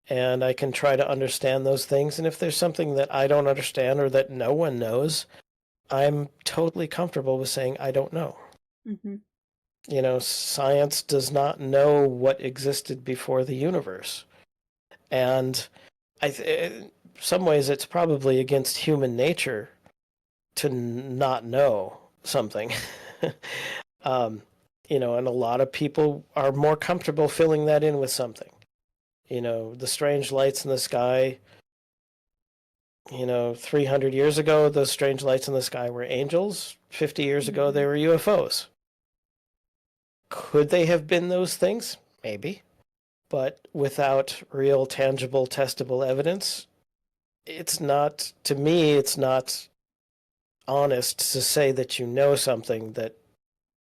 S2: And I can try to understand those things. And if there's something that I don't understand or that no one knows, I'm totally comfortable with saying I don't know.
S1: Mm-hmm.
S2: Science does not know what existed before the universe. And in some ways, it's probably against human nature to not know something. And a lot of people are more comfortable filling that in with something. The strange lights in the sky, 300 years ago, those strange lights in the sky were angels. 50 years ago, they were UFOs. Could they have been those things? Maybe. But without real, tangible, testable evidence, to me, it's not honest to say that you know something that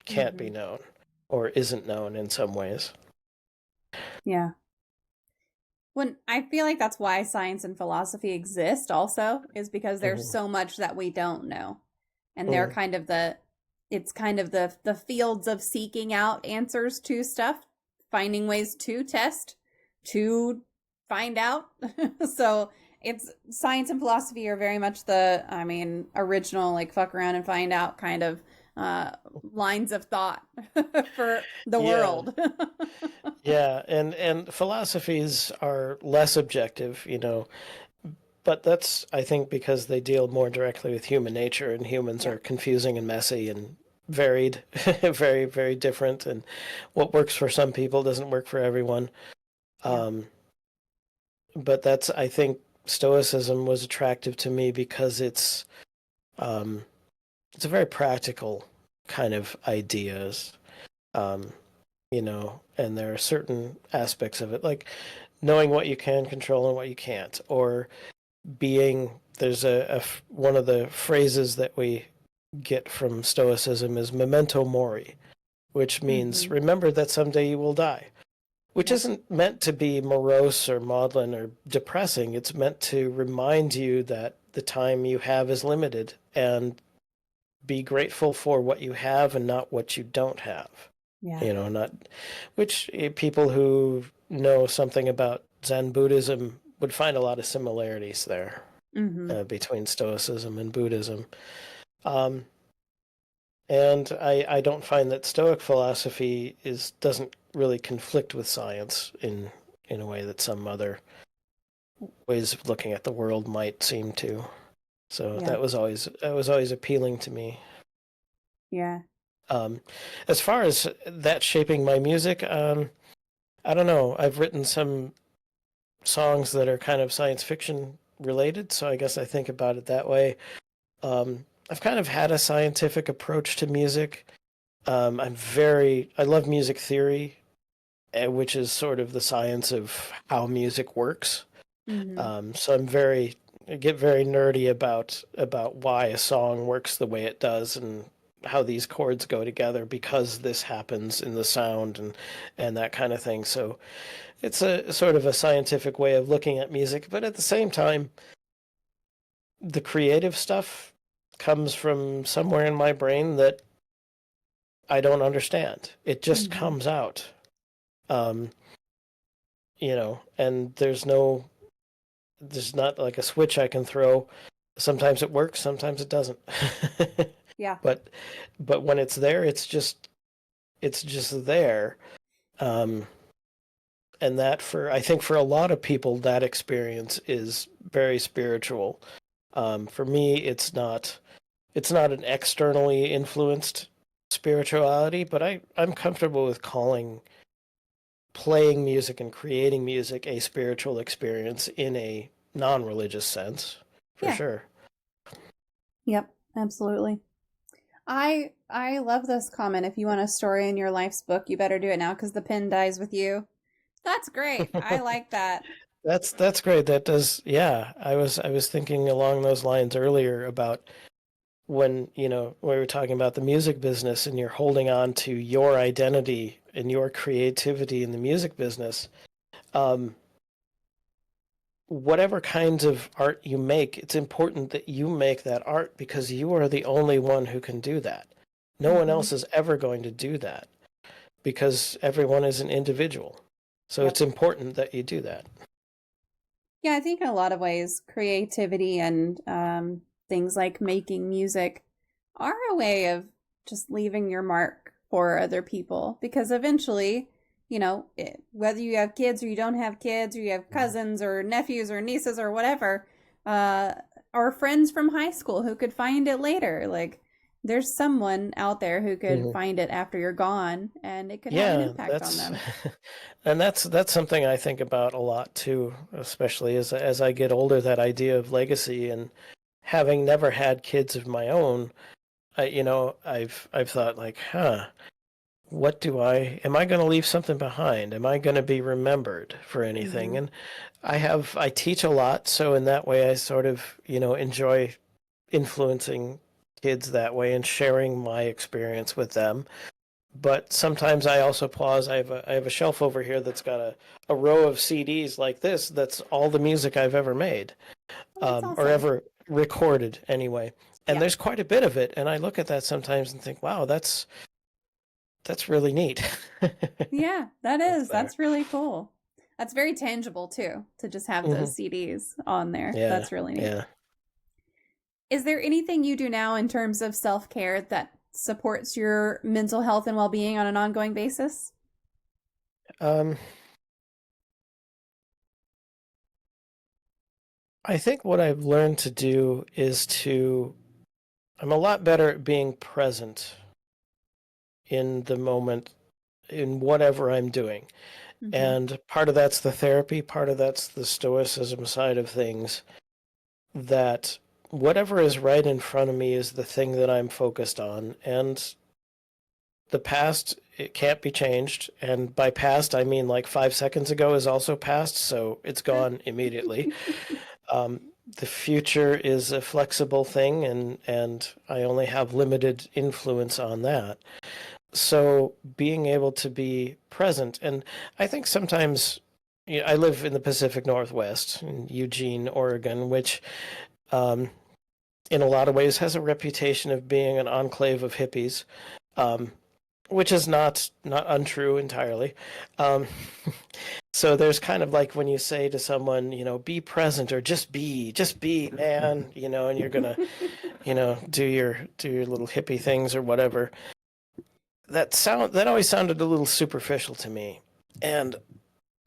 S2: can't be known or isn't known in some ways.
S1: Yeah. When I feel like that's why science and philosophy exist also, is because there's so much that we don't know. And they're kind of the fields of seeking out answers to stuff, finding ways to test, to find out. So it's science and philosophy are very much original, like fuck around and find out kind of lines of thought for the world.
S2: Yeah, and philosophies are less objective, but that's, I think, because they deal more directly with human nature, and humans are confusing and messy and varied, very, very different, and what works for some people doesn't work for everyone. But that's, I think, Stoicism was attractive to me because it's a very practical kind of ideas, and there are certain aspects of it, like knowing what you can control and what you can't, or there's one of the phrases that we get from Stoicism is memento mori, which means remember that someday you will die, which isn't meant to be morose or maudlin or depressing. It's meant to remind you that the time you have is limited and be grateful for what you have and not what you don't have. Not which people who know something about Zen Buddhism would find a lot of similarities there between Stoicism and Buddhism. And I don't find that Stoic philosophy doesn't really conflict with science in a way that some other ways of looking at the world might seem to. So that was always appealing to me.
S1: Yeah.
S2: As far as that shaping my music, I don't know. I've written some songs that are kind of science fiction related, so I guess I think about it that way. I've kind of had a scientific approach to music. I love music theory, which is sort of the science of how music works. So I get very nerdy about why a song works the way it does and how these chords go together because this happens in the sound and that kind of thing. So it's a sort of a scientific way of looking at music, but at the same time, the creative stuff comes from somewhere in my brain that I don't understand. It just comes out. And there's not like a switch I can throw. Sometimes it works, sometimes it doesn't.
S1: Yeah.
S2: But when it's there, it's just there. And that I think for a lot of people, that experience is very spiritual. For me, it's not an externally influenced spirituality, but I'm comfortable with calling playing music and creating music a spiritual experience in a non-religious sense, for
S1: Yeah.
S2: sure.
S1: Yep. Absolutely. I love this comment. If you want a story in your life's book, you better do it now because the pen dies with you. That's great. I like that.
S2: That's great. That does, yeah. I was thinking along those lines earlier about when, we were talking about the music business and you're holding on to your identity and your creativity in the music business. Um, whatever kinds of art you make, it's important that you make that art because you are the only one who can do that. No one
S1: Hmm.
S2: else is ever going to do that because everyone is an individual. So
S1: Yep.
S2: it's important that you do that.
S1: Yeah, I think in a lot of ways, creativity and things like making music are a way of just leaving your mark for other people because eventually, whether you have kids or you don't have kids or you have cousins or nephews or nieces or whatever, uh, or friends from high school who could find it later, like there's someone out there who could
S2: Mhm.
S1: find it after you're gone and it could have an
S2: Yeah,
S1: impact on
S2: that's
S1: them.
S2: and that's something I think about a lot too, especially as I get older, that idea of legacy and having never had kids of my own, I've thought like, what am I going to leave something behind? Am I going to be remembered for anything?
S1: Hmm.
S2: And I teach a lot, so in that way I sort of, enjoy influencing kids that way and sharing my experience with them. But sometimes I also pause. I have a shelf over here that's got a row of CDs like this. That's all the music I've ever made,
S1: Well, that's
S2: or
S1: awesome.
S2: ever recorded anyway. And
S1: Yeah.
S2: there's quite a bit of it. And I look at that sometimes and think, wow, that's really neat.
S1: Yeah, that
S2: That's
S1: is.
S2: there.
S1: That's really cool. That's very tangible too, to just have
S2: Hmm.
S1: those CDs on there.
S2: Yeah,
S1: That's really neat.
S2: yeah.
S1: Is there anything you do now in terms of self-care that supports your mental health and well-being on an ongoing basis?
S2: Um, I think what I've learned to do is I'm a lot better at being present in the moment in whatever I'm doing.
S1: Hmm.
S2: And part of that's the therapy, part of that's the stoicism side of things, that whatever is right in front of me is the thing that I'm focused on. And the past, it can't be changed. And by past, I mean like 5 seconds ago is also past, so it's
S1: Sure.
S2: gone immediately. Um, the future is a flexible thing, and I only have limited influence on that. So being able to be present, and I think sometimes, I live in the Pacific Northwest, in Eugene, Oregon, which um, in a lot of ways has a reputation of being an enclave of hippies, um, which is not untrue entirely. Um, so there's kind of like when you say to someone, be present or just be, man, and you're gonna, do your little hippie things or whatever. That always sounded a little superficial to me. And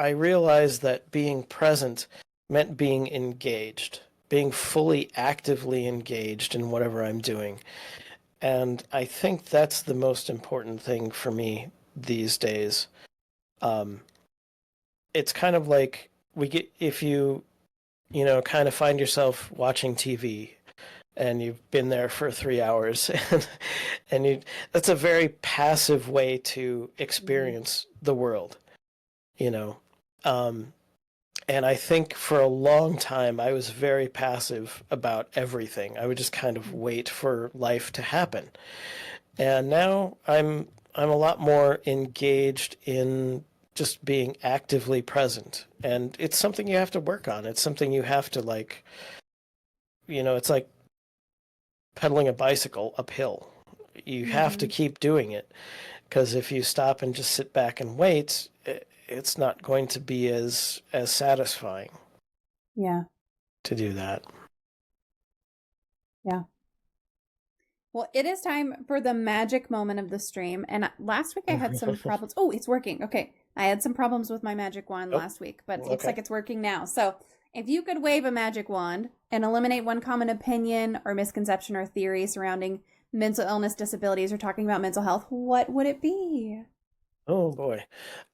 S2: I realized that being present meant being engaged, being fully actively engaged in whatever I'm doing. And I think that's the most important thing for me these days. Um, it's kind of like if kind of find yourself watching TV and you've been there for 3 hours and that's a very passive way to
S1: Mhm.
S2: experience the world, you know. Um, and I think for a long time I was very passive about everything. I would just kind of wait for life to happen. And now I'm a lot more engaged in just being actively present. And it's something you have to work on. It's something you have to it's like pedaling a bicycle uphill. You have to
S1: Mhm.
S2: keep doing it because if you stop and just sit back and wait, it's not going to be as satisfying
S1: Yeah.
S2: to do that.
S1: Yeah. Well, it is time for the magic moment of the stream. And last week I had some problems. Oh, it's working. Okay. I had some problems with my magic wand last week, but it looks like it's working now. So if you could wave a magic wand and eliminate one common opinion or misconception or theory surrounding mental illness, disabilities, or talking about mental health, what would it be?
S2: Oh boy.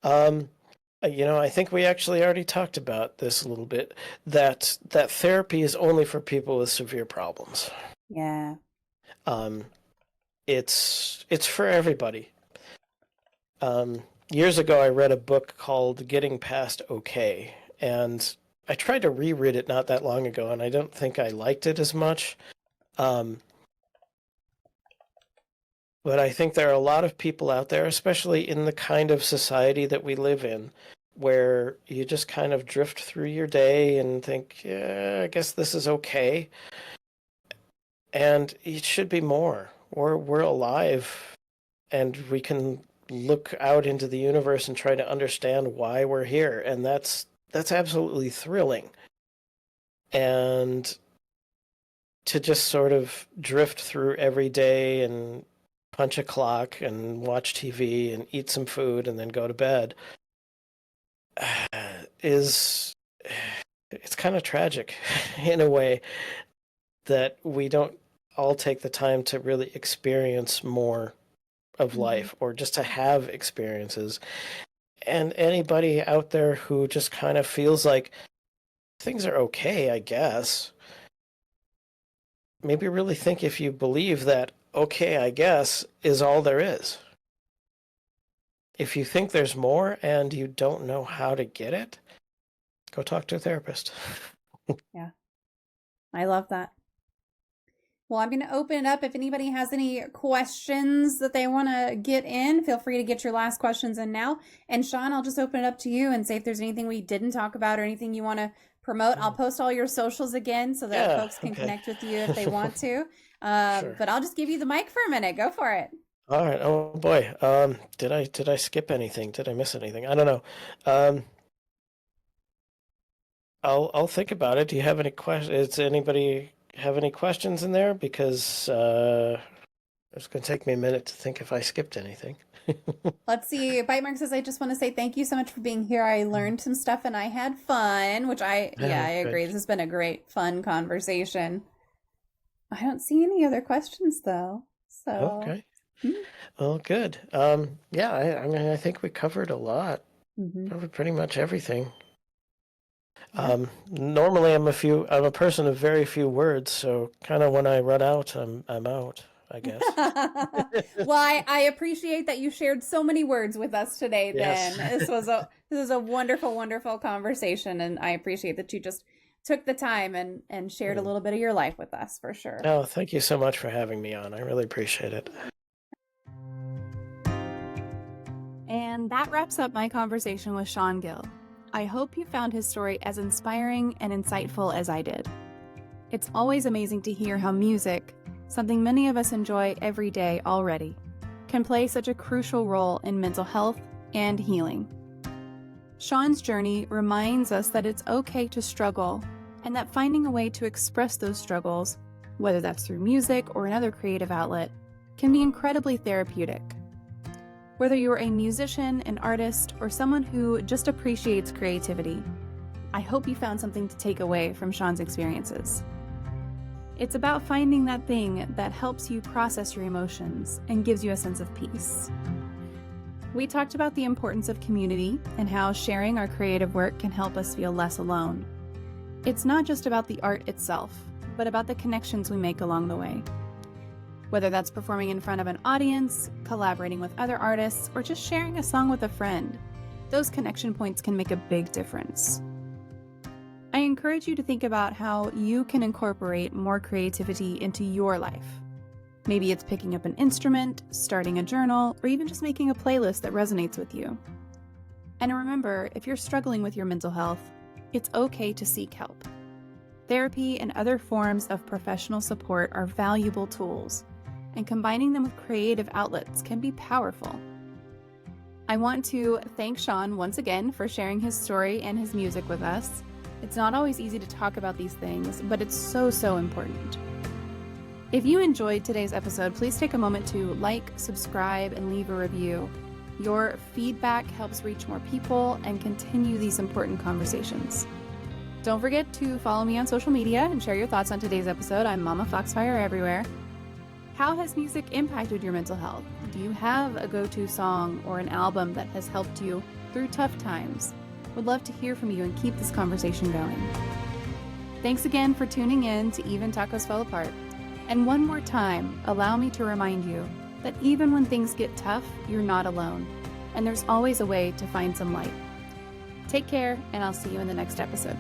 S2: I think we actually already talked about this a little bit, that therapy is only for people with severe problems.
S1: Yeah.
S2: It's for everybody. Years ago, I read a book called Getting Past Okay, and I tried to reread it not that long ago, and I don't think I liked it as much. But I think there are a lot of people out there, especially in the kind of society that we live in, where you just kind of drift through your day and think, yeah, I guess this is okay. And it should be more. We're alive, and we can look out into the universe and try to understand why we're here, and that's absolutely thrilling. And to just sort of drift through every day and punch a clock and watch TV and eat some food and then go to bed it's kind of tragic in a way, that we don't all take the time to really experience more of life, or just to have experiences. And anybody out there who just kind of feels like things are okay, I guess, maybe really think if you believe that okay, I guess, is all there is. If you think there's more and you don't know how to get it, go talk to a therapist.
S1: Yeah. I love that. Well, I'm going to open it up. If anybody has any questions that they want to get in, feel free to get your last questions in now. And Sean, I'll just open it up to you and say if there's anything we didn't talk about or anything you want to promote. I'll post all your socials again so that folks can connect with you if they want to. Sure. But I'll just give you the mic for a minute. Go for it.
S2: All right. Oh boy. Did I skip anything? Did I miss anything? I don't know. I'll think about it. Do you have any questions? Does anybody have any questions in there? Because it's going to take me a minute to think if I skipped anything.
S1: Let's see. Bite Mark says, I just want to say thank you so much for being here. I learned some stuff and I had fun, which I agree. This has been a great, fun conversation. I don't see any other questions though. So
S2: okay. Well, good. Yeah, I mean, I think we covered a lot. Covered pretty much everything. Normally I'm a person of very few words, so kind of when I run out, I'm out, I guess.
S1: Well, I appreciate that you shared so many words with us today. Then this was a wonderful, wonderful conversation, and I appreciate that you just took the time and shared a little bit of your life with us, for sure.
S2: Oh, thank you so much for having me on. I really appreciate it.
S1: And that wraps up my conversation with Sean Gill. I hope you found his story as inspiring and insightful as I did. It's always amazing to hear how music, something many of us enjoy every day already, can play such a crucial role in mental health and healing. Sean's journey reminds us that it's okay to struggle, and that finding a way to express those struggles, whether that's through music or another creative outlet, can be incredibly therapeutic. Whether you're a musician, an artist, or someone who just appreciates creativity, I hope you found something to take away from Sean's experiences. It's about finding that thing that helps you process your emotions and gives you a sense of peace. We talked about the importance of community and how sharing our creative work can help us feel less alone. It's not just about the art itself, but about the connections we make along the way. Whether that's performing in front of an audience, collaborating with other artists, or just sharing a song with a friend, those connection points can make a big difference. I encourage you to think about how you can incorporate more creativity into your life. Maybe it's picking up an instrument, starting a journal, or even just making a playlist that resonates with you. And remember, if you're struggling with your mental health, it's okay to seek help. Therapy and other forms of professional support are valuable tools, and combining them with creative outlets can be powerful. I want to thank Sean once again for sharing his story and his music with us. It's not always easy to talk about these things, but it's so important. If you enjoyed today's episode, please take a moment to like, subscribe, and leave a review. Your feedback helps reach more people and continue these important conversations. Don't forget to follow me on social media and share your thoughts on today's episode. I'm MommaFoxFire everywhere. How has music impacted your mental health? Do you have a go-to song or an album that has helped you through tough times? Would love to hear from you and keep this conversation going. Thanks again for tuning in to Even Tacos Fell Apart. And one more time, allow me to remind you that even when things get tough, you're not alone. And there's always a way to find some light. Take care, and I'll see you in the next episode.